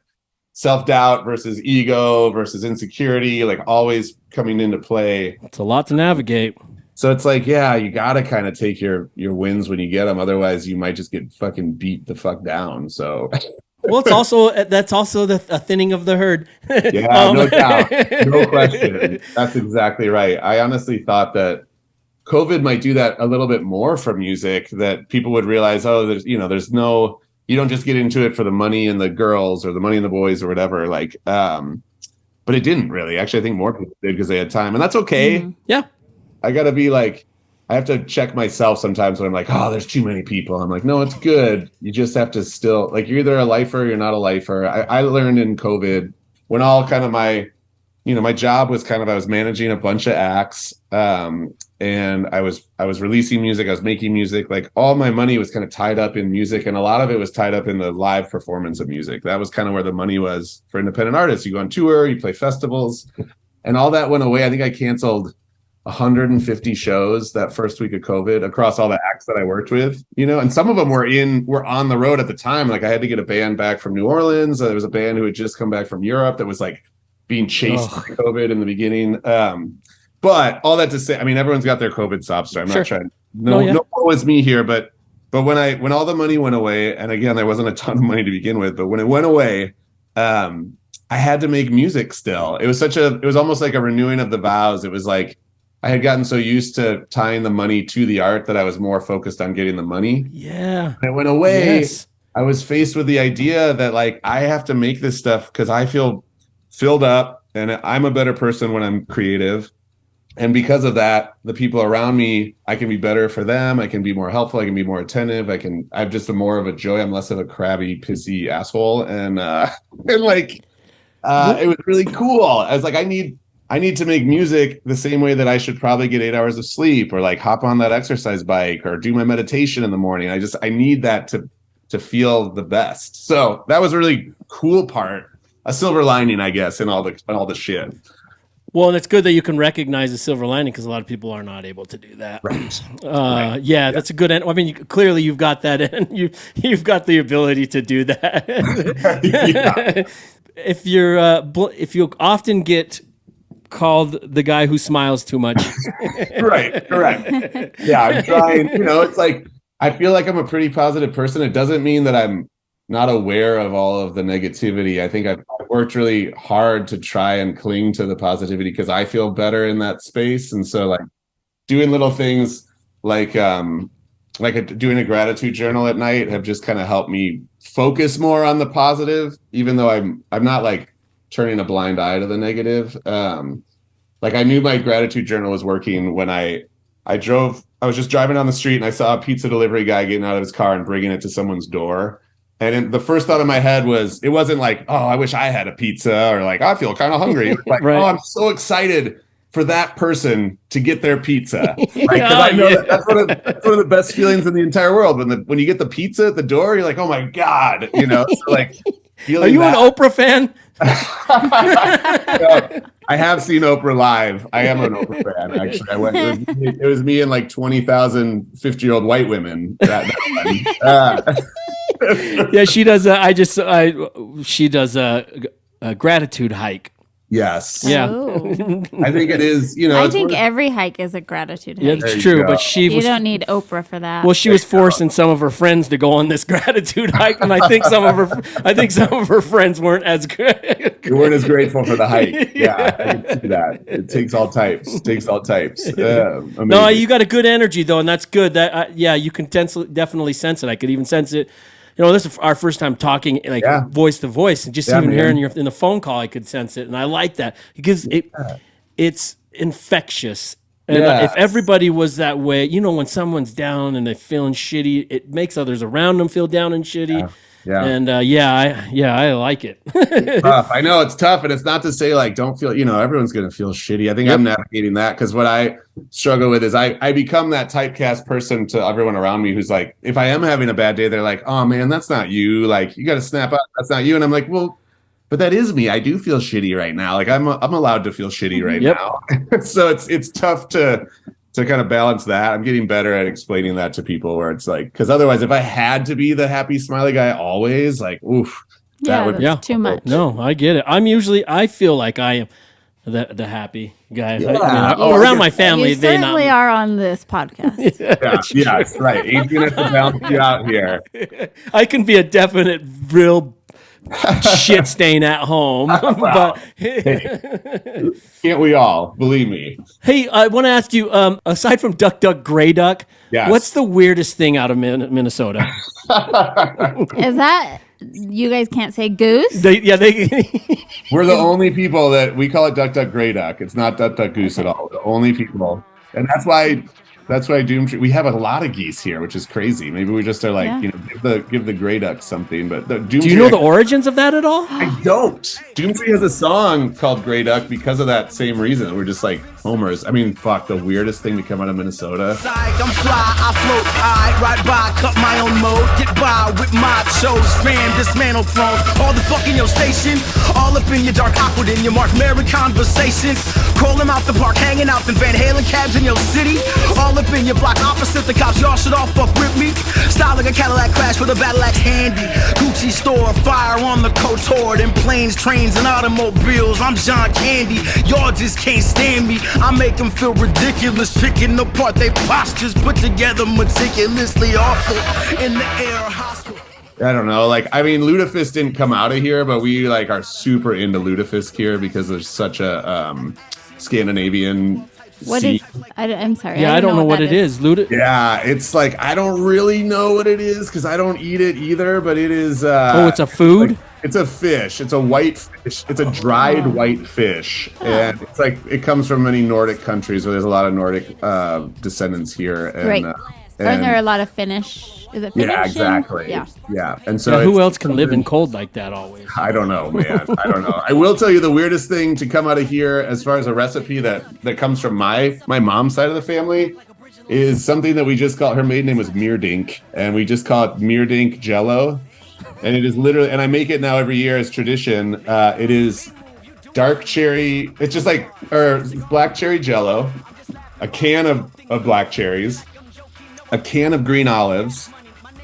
self-doubt versus ego versus insecurity, always coming into play. It's a lot to navigate. So it's yeah, you got to kind of take your wins when you get them. Otherwise, you might just get fucking beat the fuck down. So. Well, that's also a thinning of the herd. Yeah, no doubt. No question. That's exactly right. I honestly thought that COVID might do that a little bit more for music, that people would realize, there's no, you don't just get into it for the money and the girls or the money and the boys or whatever. But it didn't really. Actually, I think more people did because they had time, and that's okay. Mm-hmm. Yeah. I got to be I have to check myself sometimes when I'm oh, there's too many people. I'm no, it's good. You just have to still, you're either a lifer or you're not a lifer. I learned in COVID, when all kind of my job was I was managing a bunch of acts, and I was releasing music, I was making music, all my money was kind of tied up in music, and a lot of it was tied up in the live performance of music. That was kind of where the money was for independent artists. You go on tour, you play festivals, and all that went away. I think I canceled 150 shows that first week of COVID across all the acts that I worked with, and some of them were on the road at the time. I had to get a band back from New Orleans. There was a band who had just come back from Europe that was being chased by COVID in the beginning. But all that to say, everyone's got their COVID sob story. I'm not trying. No, it was me here, but But when all the money went away, and again, there wasn't a ton of money to begin with, but when it went away, I had to make music still. It was almost like a renewing of the vows. It was like I had gotten so used to tying the money to the art that I was more focused on getting the money. Yeah. When it went away, Yes. I was faced with the idea that like I have to make this stuff because I feel filled up and I'm a better person when I'm creative. And because of that, the people around me, I can be better for them. I can be more helpful. I can be more attentive. I'm just more of a joy. I'm less of a crabby, pissy asshole. And like, it was really cool. I was like, I need to make music the same way that I should probably get 8 hours of sleep or like hop on that exercise bike or do my meditation in the morning. I need that to feel the best. So that was a really cool part, a silver lining, I guess, in all the shit. Well, and it's good that you can recognize the silver lining because a lot of people are not able to do that. Right. Yeah, that's a good end. I mean, clearly you've got that, and you've got the ability to do that. Yeah. If you often get called the guy who smiles too much. Right. Correct. Yeah, I'm trying. It's like I feel like I'm a pretty positive person. It doesn't mean that I'm not aware of all of the negativity. I think I've worked really hard to try and cling to the positivity because I feel better in that space. And so like doing little things like doing a gratitude journal at night have just kind of helped me focus more on the positive, even though I'm not like turning a blind eye to the negative. Like I knew my gratitude journal was working when I was just driving down the street and I saw a pizza delivery guy getting out of his car and bringing it to someone's door. And the first thought in my head was, it wasn't like, oh, I wish I had a pizza or like, I feel kind of hungry. It was like, Right. Oh, I'm so excited for that person to get their pizza. Right? 'Cause I know that's one of the best feelings in the entire world. When you get the pizza at the door, you're like, oh my God, So like, Are you an Oprah fan? I have seen Oprah live. I am an Oprah fan, actually. It was me and like 20,000 50-year-old white women. Yeah, she does. She does a gratitude hike. Yes. Yeah. Oh. I think it is. I think every hike is a gratitude hike. Yeah, that's true. But you don't need Oprah for that. Well, she was forcing some of her friends to go on this gratitude hike, and I think some of her friends weren't as good. You weren't as grateful for the hike. Yeah, I can see that. It takes all types. No, you got a good energy though, and that's good. That you can definitely sense it. I could even sense it. This is our first time talking like voice to voice, and just even hearing you in the phone call, I could sense it, and I like that because it's infectious. And if everybody was that way, when someone's down and they're feeling shitty, it makes others around them feel down and shitty. Yeah. And I like it. Tough. I know it's tough, and it's not to say like don't feel. Everyone's gonna feel shitty. I think I'm navigating that because what I struggle with is I become that typecast person to everyone around me who's like, if I am having a bad day, they're like, oh man, that's not you. Like you got to snap out. That's not you. And I'm like, well, but that is me. I do feel shitty right now. Like I'm allowed to feel shitty right now. So it's tough to kind of balance that. I'm getting better at explaining that to people where it's like, because otherwise if I had to be the happy smiley guy always, like, oof, that would be too much. No, I get it. I feel like I am the happy guy. Yeah. Around my family, You they certainly are on this podcast. yeah, that's right. Adrienne has to balance you out here. I can be a definite real shit stain at home. But can't we all? Believe me. Hey, I want to ask you, aside from Duck Duck Gray Duck, what's the weirdest thing out of Minnesota? Is that you guys can't say goose? We're the only people that we call it Duck Duck Gray Duck. It's not Duck Duck Goose at all. The only people, and that's why Doomtree. We have a lot of geese here, which is crazy. Maybe we just are like, give the gray duck something. But Doomtree, do you know the origins of that at all? I don't. Doomtree has a song called Gray Duck because of that same reason. We're just like homers. I mean, fuck, the weirdest thing to come out of Minnesota. I'm fly, I float, I ride by, cut my own mode, get by with my shows, ram, dismantle thrones, all the fuck in your station, all up in your dark awkward in your Mark Maron conversations, call them out the park, hanging out in Van Halen cabs in your city, all all up in your block. Opposite the cops, y'all should all fuck with me. Style like a Cadillac crash with a battle axe handy. Gucci store, fire on the coach horde. In planes, trains, and automobiles. I'm John Candy. Y'all just can't stand me. I make them feel ridiculous. Picking apart they postures. Put together meticulously awful. In the air, hostile. I don't know. Like, I mean, Ludafisk didn't come out of here, but we like are super into Ludafisk here because there's such a Scandinavian. What is? I'm sorry. Yeah, I don't know what it is. Yeah, it's like I don't really know what it is because I don't eat it either. But it is. Oh, it's a food. Like, it's a fish. It's a white fish. It's a dried white fish, and it's like it comes from many Nordic countries where there's a lot of Nordic descendants here. And, right. Aren't there a lot of Finnish? Is it Finnish? Yeah, exactly. Yeah. And so who else can live in cold like that always? I don't know, man. I don't know. I will tell you the weirdest thing to come out of here as far as a recipe that comes from my mom's side of the family is something that we just call, her maiden name was Meerdink, and we just call it Meerdink Jello. And it is literally, and I make it now every year as tradition. It is dark cherry. It's just like, or black cherry Jello, a can of black cherries, a can of green olives,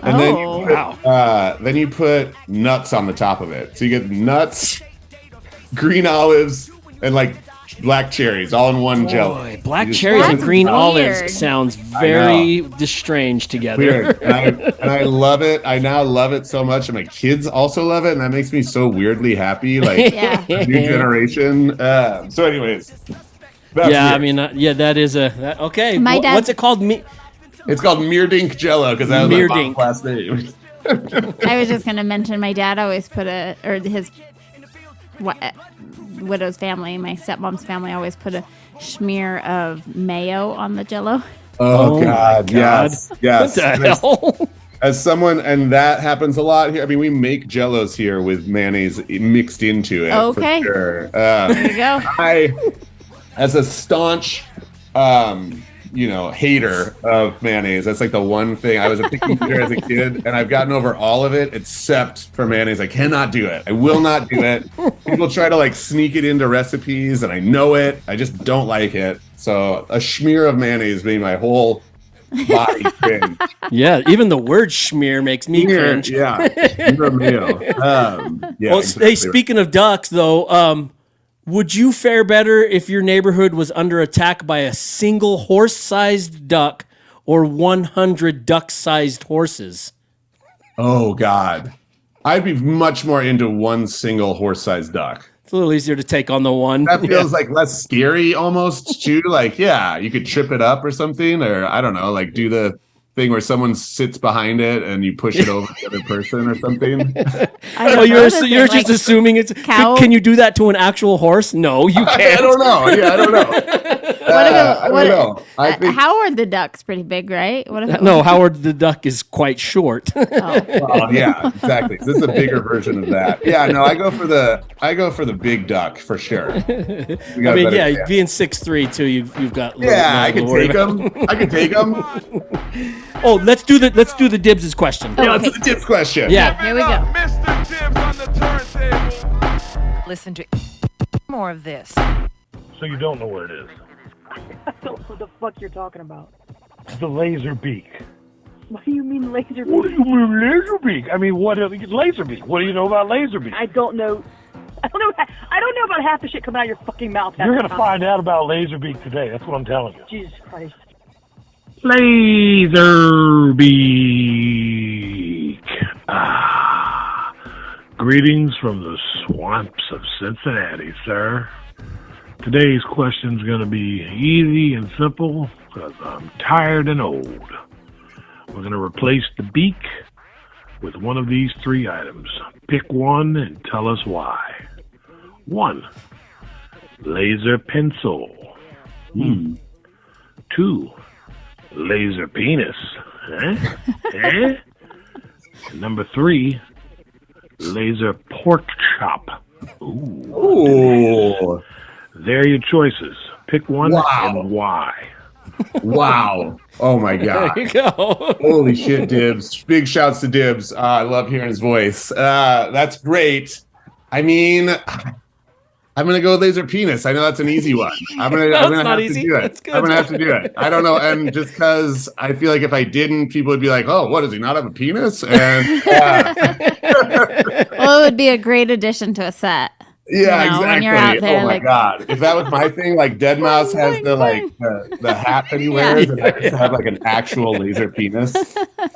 and then you put nuts on the top of it. So you get nuts, green olives, and like black cherries all in one Jello. Black cherries and green olives sounds very strange together. Weird. And I love it. I now love it so much, and my kids also love it, and that makes me so weirdly happy. Like new generation. So, anyways, I mean, that is okay. My dad, what's it called? It's called Meerdink Jello because that was my mom's last name. I was just going to mention my dad always put his widow's family, my stepmom's family, always put a smear of mayo on the Jello. Oh God. Yes. What the hell? As someone, and that happens a lot here. I mean, we make Jellos here with mayonnaise mixed into it. Okay. For sure. There you go. I, as a staunch, hater of mayonnaise. That's like the one thing. I was a picky eater as a kid, and I've gotten over all of it except for mayonnaise. I cannot do it. I will not do it. People try to like sneak it into recipes, and I know it. I just don't like it. So a smear of mayonnaise made my whole body cringe. Yeah, even the word schmear makes me cringe. Yeah, smear mayo. Well, hey, speaking of ducks, though, would you fare better if your neighborhood was under attack by a single horse-sized duck or 100 duck-sized horses? Oh, God. I'd be much more into one single horse-sized duck. It's a little easier to take on the one. That feels like less scary almost, too. Like, you could trip it up or something, or I don't know, like do the thing where someone sits behind it and you push it over the other person or something. You're just assuming it's cow. Can you do that to an actual horse? No, you can't. I don't know. I don't know. I think Howard the Duck's pretty big, right? No, Howard the Duck is quite short. Well, yeah, exactly. This is a bigger version of that. Yeah, no, I go for the big duck for sure. I mean, being 6'3" too, you've got. I can take them. I can take them. Oh, let's do the Dibs' question. Yeah, let's do the Dibs question. Yeah, here we go. Mr. Dibs on the turntable. Listen to more of this. So you don't know what it is? I don't know what the fuck you're talking about. It's the Lazerbeak. What do you mean Lazerbeak? What do you mean Lazerbeak? I mean, what is Lazerbeak? What do you know about Lazerbeak? I don't know. I don't know about half the shit coming out of your fucking mouth. You're gonna find out about Lazerbeak today. That's what I'm telling you. Jesus Christ. Lazerbeak. Greetings from the swamps of Cincinnati, sir. Today's question's going to be easy and simple because I'm tired and old. We're going to replace the beak with one of these three items. Pick one and tell us why. 1. Laser pencil. 2. Laser penis. Number 3. Laser pork chop. Ooh. There are your choices. Pick one and why. Wow. Oh my God. There you go. Holy shit, Dibs. Big shouts to Dibs. I love hearing his voice. That's great. I mean, I'm gonna go laser penis. I know that's an easy one. I'm gonna have to do it. I'm gonna have to do it. I don't know, and just because I feel like if I didn't, people would be like, "Oh, what does he not have a penis?" And Well, it would be a great addition to a set. yeah, you know, exactly. When you're out there, oh my god, if that was my thing, like Deadmau5 has the hat that he wears, and I just have like an actual laser penis,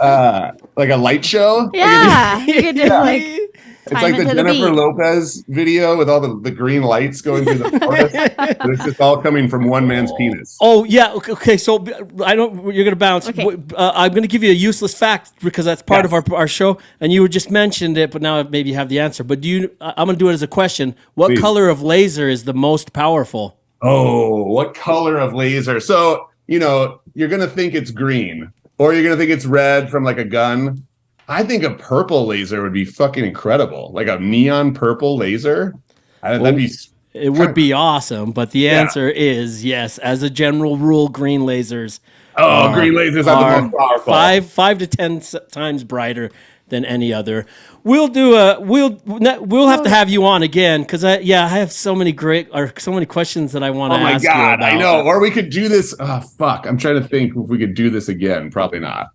like a light show. Yeah, you could just like. It's like the Jennifer Lopez video with all the green lights going through the forest. But it's just all coming from one man's penis. Oh yeah, okay. So I don't. You're gonna bounce. Okay. I'm gonna give you a useless fact because that's part of our show, and you just mentioned it, but now maybe you have the answer. But I'm gonna do it as a question. What color of laser is the most powerful? Oh, what color of laser? So you're gonna think it's green, or you're gonna think it's red from like a gun. I think a purple laser would be fucking incredible, like a neon purple laser. That'd be. It would be awesome, but the answer is yes. As a general rule, green lasers. Green lasers are the most powerful. 5 to 10 times brighter than any other. We'll have to have you on again because I have so many questions that I want to ask you about. Oh my god, I know. Or we could do this. Oh fuck, I'm trying to think if we could do this again. Probably not.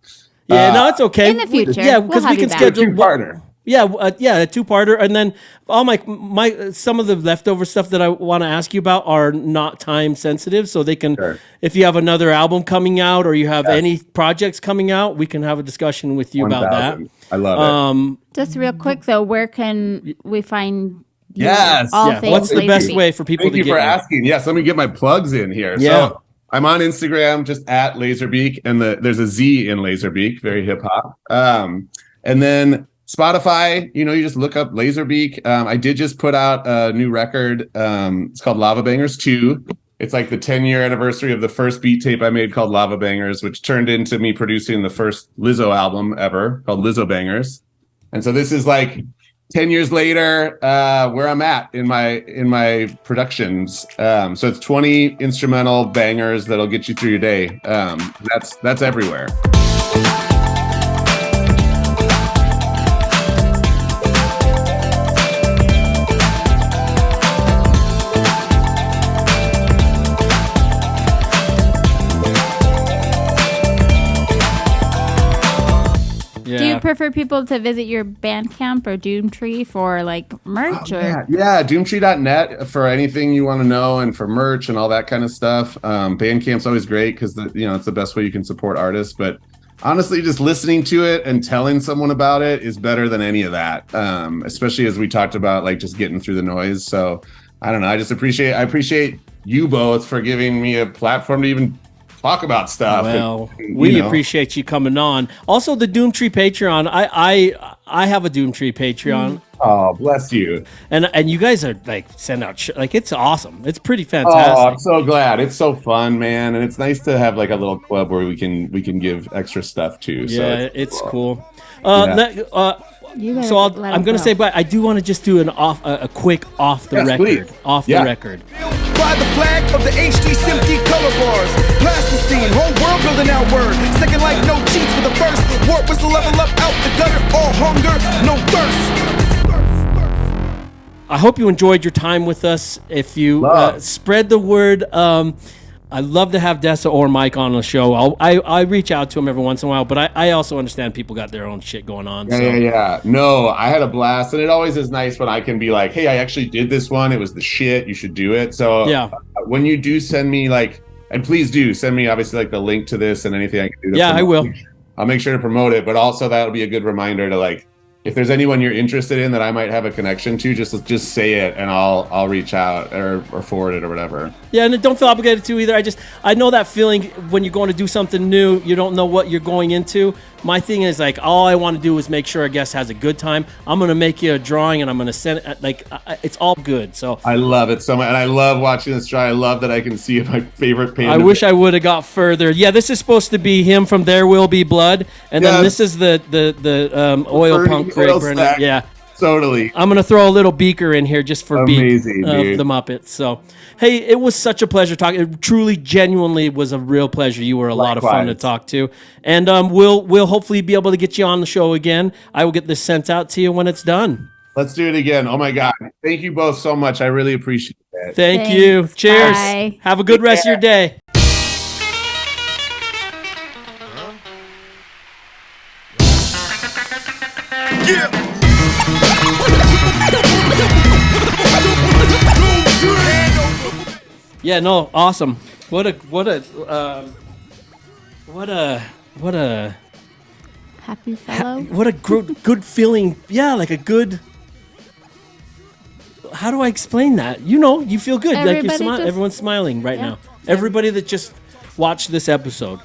Yeah, no, it's okay. In the future, yeah, because we can schedule a two-parter. A two-parter, and then all my some of the leftover stuff that I want to ask you about are not time sensitive, so they can. Sure. If you have another album coming out or you have any projects coming out, we can have a discussion with you about that. I love it. Just real quick though, where can we find? Yes. What's the best way for people to get? Thank you for asking. Yes, let me get my plugs in here. Yeah. So, I'm on Instagram, just at Lazerbeak, and there's a Z in Lazerbeak, very hip hop. And then Spotify, you just look up Lazerbeak. I did just put out a new record. It's called Lava Bangers 2. It's like the 10-year anniversary of the first beat tape I made called Lava Bangers, which turned into me producing the first Lizzo album ever called Lizzo Bangers. And so this is like 10 years later, where I'm at in my productions. So it's 20 instrumental bangers that'll get you through your day. That's everywhere. Do you prefer people to visit your Bandcamp or Doomtree for like merch or? Yeah, Doomtree.net for anything you want to know and for merch and all that kind of stuff. Bandcamp's always great because it's the best way you can support artists. But honestly, just listening to it and telling someone about it is better than any of that. Especially as we talked about, like just getting through the noise. So I don't know. I appreciate you both for giving me a platform to even talk about stuff. Well, we appreciate you coming on. Also, the Doomtree Patreon. I have a Doomtree Patreon. Oh, bless you. And you guys are like send out like it's awesome. It's pretty fantastic. Oh, I'm so glad. It's so fun, man, and it's nice to have like a little club where we can give extra stuff too. Yeah, so it's cool. So I'm going to say, but I do want to just do a quick off the record. By the flag of the HD Simpty color bars. Plasticine, whole world building out word. Second life, no cheats for the first. Warp whistle level up out the gutter. All hunger, no thirst. I hope you enjoyed your time with us. If you spread the word, I'd love to have Dessa or Mike on the show. I reach out to them every once in a while, but I also understand people got their own shit going on. Yeah. No, I had a blast, and it always is nice when I can be like, hey, I actually did this one. It was the shit. You should do it. So when you do send me and please do send me obviously like the link to this and anything I can do. I will. I'll make sure to promote it, but also that'll be a good reminder to like, if there's anyone you're interested in that I might have a connection to, just say it and I'll reach out or forward it or whatever. Yeah, and don't feel obligated to either. I know that feeling when you're going to do something new, you don't know what you're going into. My thing is like all I want to do is make sure a guest has a good time. I'm going to make you a drawing and I'm going to send it it's all good. So I love it so much, and I love watching this drawing. I love that I can see my favorite painting. I wish I would have got further. Yeah, this is supposed to be him from There Will Be Blood, and then this is the oil punk Greg Brennan. Yeah, totally. I'm gonna throw a little beaker in here just for Beak dude. The Muppets. So, hey, it was such a pleasure talking. It truly, genuinely was a real pleasure. You were a lot of fun to talk to, and we'll hopefully be able to get you on the show again. I will get this sent out to you when it's done. Let's do it again. Oh my God. Thank you both so much. I really appreciate it. Thank you. Cheers. Bye. Have a good rest of your day. Yeah, no, awesome. What a Happy fellow. what a good feeling. Yeah, like a good. How do I explain that? You know, you feel good. Everybody like you're just- everyone's smiling right Yeah. now. Everybody that just watched this episode,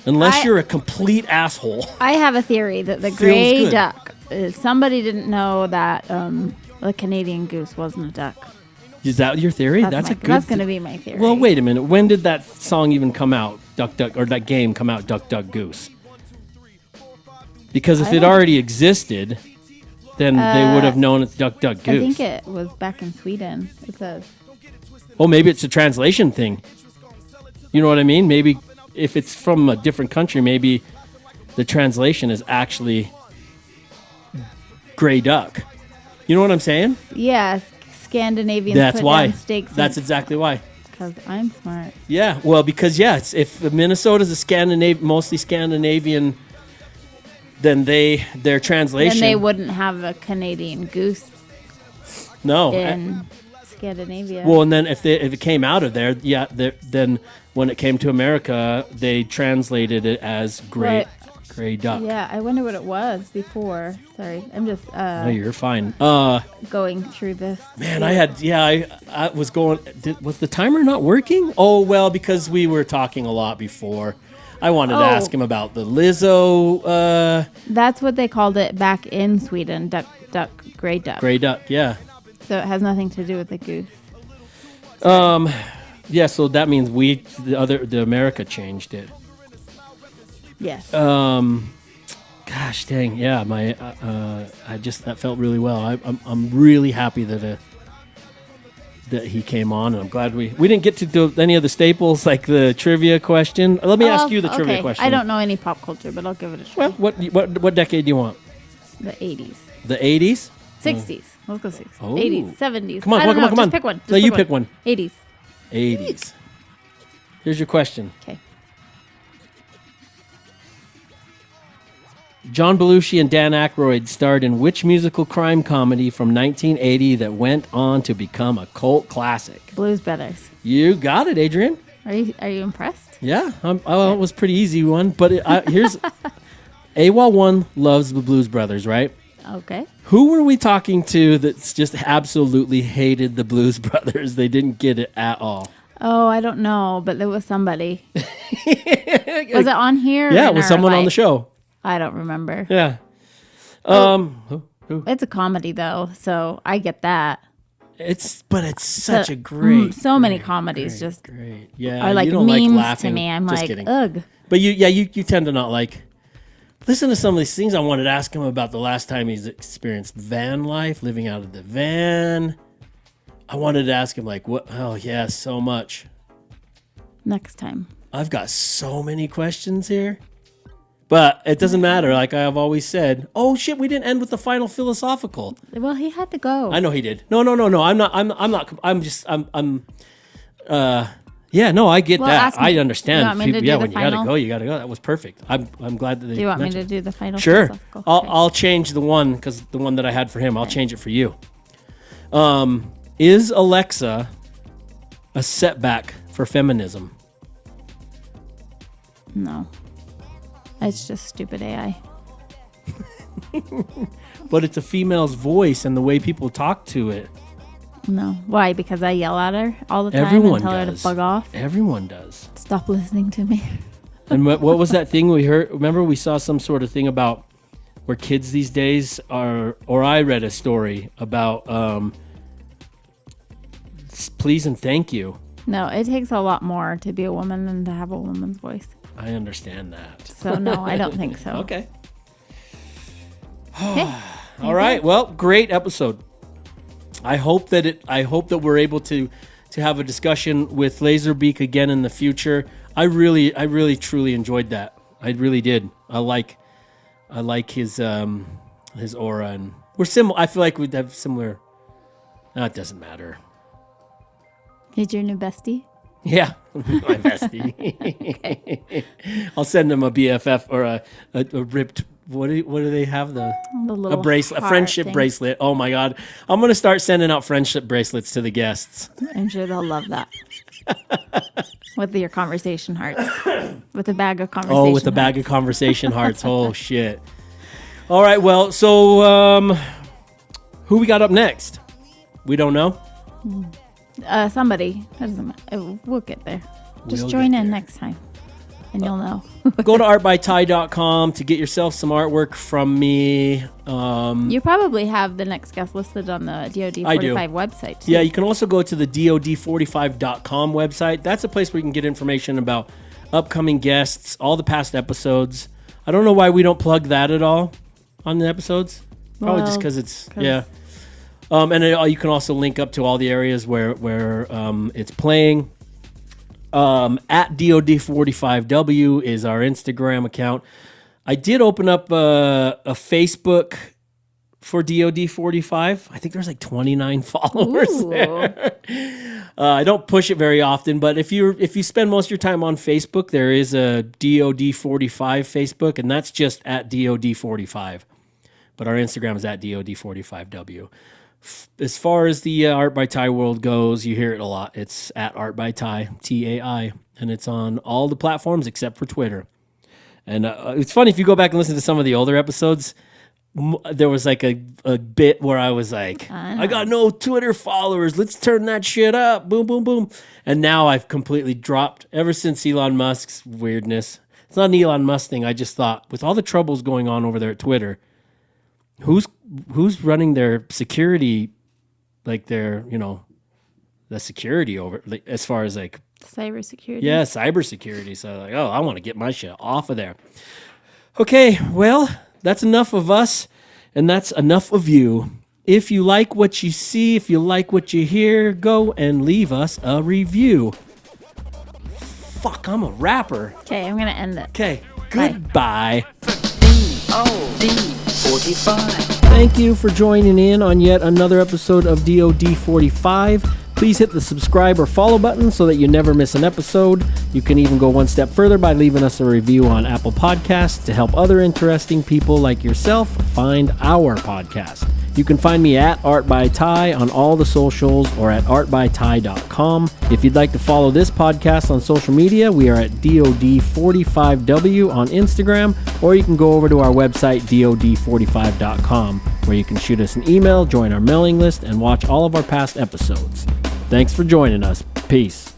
unless you're a complete asshole. I have a theory that the Feels gray good. duck. Somebody didn't know that the Canadian goose wasn't a duck. Is that your theory? That's a good. That's going to be my theory. Well, wait a minute. When did that song even come out? Duck Duck, or that game come out? Duck Duck Goose. Because if I it don't- already existed, then they would have known it's Duck Duck Goose. I think it was back in Sweden. It says. Oh, maybe it's a translation thing. You know what I mean? Maybe if it's from a different country, maybe the translation is actually gray duck. You know what I'm saying? Yeah, Scandinavians That's put why. down stakes. That's exactly why. Because I'm smart. Yeah, well, because if Minnesota's a mostly Scandinavian, then their translation. Then they wouldn't have a Canadian goose no. in Scandinavia. Well, and then if it came out of there, then when it came to America, they translated it as gray duck. Yeah, I wonder what it was before. Sorry, I'm just No, you're fine. going through this. Man, I was going. Was the timer not working? Oh well, because we were talking a lot before. I wanted to ask him about the Lizzo. That's what they called it back in Sweden. Gray duck. Gray duck, yeah. So it has nothing to do with the goose. Yeah. So that means the America changed it. Yes. Gosh dang, yeah. That felt really well. I'm really happy that he came on, and I'm glad we didn't get to do any of the staples like the trivia question. Let me ask you the trivia question. I don't know any pop culture, but I'll give it a try. Well, what decade do you want? The 80s. The 80s? 60s. Let's go 60s. Oh. 80s. 70s. Come on, I don't know. come on. Just pick one. No, you pick one. 80s. 80s. Here's your question. Okay. John Belushi and Dan Aykroyd starred in which musical crime comedy from 1980 that went on to become a cult classic? Blues Brothers. You got it, Adrienne. Are you impressed? Yeah, it was a pretty easy one. But here's AWOL1 loves the Blues Brothers, right? Okay. Who were we talking to that's just absolutely hated the Blues Brothers? They didn't get it at all. Oh, I don't know, but there was somebody. Was it on here? Yeah, it was someone on the show. I don't remember. Yeah. Who? It's a comedy though, so I get that. It's such a great. So many comedies great. Yeah, are like you don't memes like laughing. to me. I'm Just like, kidding. ugh. But you tend to not like. Listen to some of these things. I wanted to ask him about the last time he's experienced van life, living out of the van. I wanted to ask him like, what? Oh yeah, so much. Next time. I've got so many questions here. But it doesn't matter. Like I've always said, oh shit, we didn't end with the final philosophical. Well, he had to go. I know he did. No. I'm not. Yeah, no, I get that. I understand. You want me to do the when final? you gotta go, you gotta go. That was perfect. I'm glad that they. Do you want me mentioned to do the final? Sure. philosophical? I'll change the one because the one that I had for him, I'll change it for you. Is Alexa a setback for feminism? No. It's just stupid AI. But it's a female's voice and the way people talk to it. No. Why? Because I yell at her all the time Everyone and tell her does. to bug off? Everyone does. Stop listening to me. And what was that thing we heard? Remember we saw some sort of thing about where kids these days are, or I read a story about please and thank you. No, it takes a lot more to be a woman than to have a woman's voice. I understand that. So no, I don't think so. Okay. Okay. All right. Well, great episode. I hope that we're able to have a discussion with Lazerbeak again in the future. I really truly enjoyed that. I really did. I like his aura We're similar. I feel like we'd have similar. No, it doesn't matter. He's your new bestie? Yeah, my bestie. Okay. I'll send him a BFF or a ripped. What do they have? The little a bracelet, a friendship thing. bracelet. Oh my God, I'm gonna start sending out friendship bracelets to the guests. I'm sure they'll love that. With your conversation hearts. With a bag of conversation Oh, with a bag of conversation hearts. Oh shit. All right, well, so who we got up next? We don't know. Somebody. That doesn't matter. We'll get there. Just We'll join get in next time. And you'll know. Go to artbytai.com to get yourself some artwork from me. You probably have the next guest listed on the DOD45 website, too. Yeah, you can also go to the DOD45.com website. That's a place where you can get information about upcoming guests, all the past episodes. I don't know why we don't plug that at all on the episodes. Probably just because it's, yeah. And you can also link up to all the areas where it's playing. At DOD45W is our Instagram account. I did open up a Facebook for DOD45. I think there's like 29 followers there. I don't push it very often, but if you spend most of your time on Facebook, there is a DOD45 Facebook, and that's just at DOD45. But our Instagram is at DOD45W. As far as the Art by Tai world goes, you hear it a lot. It's at Art by Tai, TAI, and it's on all the platforms except for Twitter. And it's funny, if you go back and listen to some of the older episodes, there was like a bit where I was like, I got no Twitter followers. Let's turn that shit up. Boom, boom, boom. And now I've completely dropped ever since Elon Musk's weirdness. It's not an Elon Musk thing. I just thought, with all the troubles going on over there at Twitter, who's running their security, like their, the security over, like, as far as like cybersecurity. Yeah, cybersecurity. So like, I want to get my shit off of there. Okay, well, that's enough of us, and that's enough of you. If you like what you see, if you like what you hear, go and leave us a review. Fuck, I'm a rapper. Okay, I'm gonna end it. Okay, goodbye. DOD45. Thank you for joining in on yet another episode of DOD45. Please hit the subscribe or follow button so that you never miss an episode. You can even go one step further by leaving us a review on Apple Podcasts to help other interesting people like yourself find our podcast. You can find me at Art by Tai on all the socials or at artbytai.com. If you'd like to follow this podcast on social media, we are at DOD45W on Instagram, or you can go over to our website, DOD45.com, where you can shoot us an email, join our mailing list, and watch all of our past episodes. Thanks for joining us. Peace.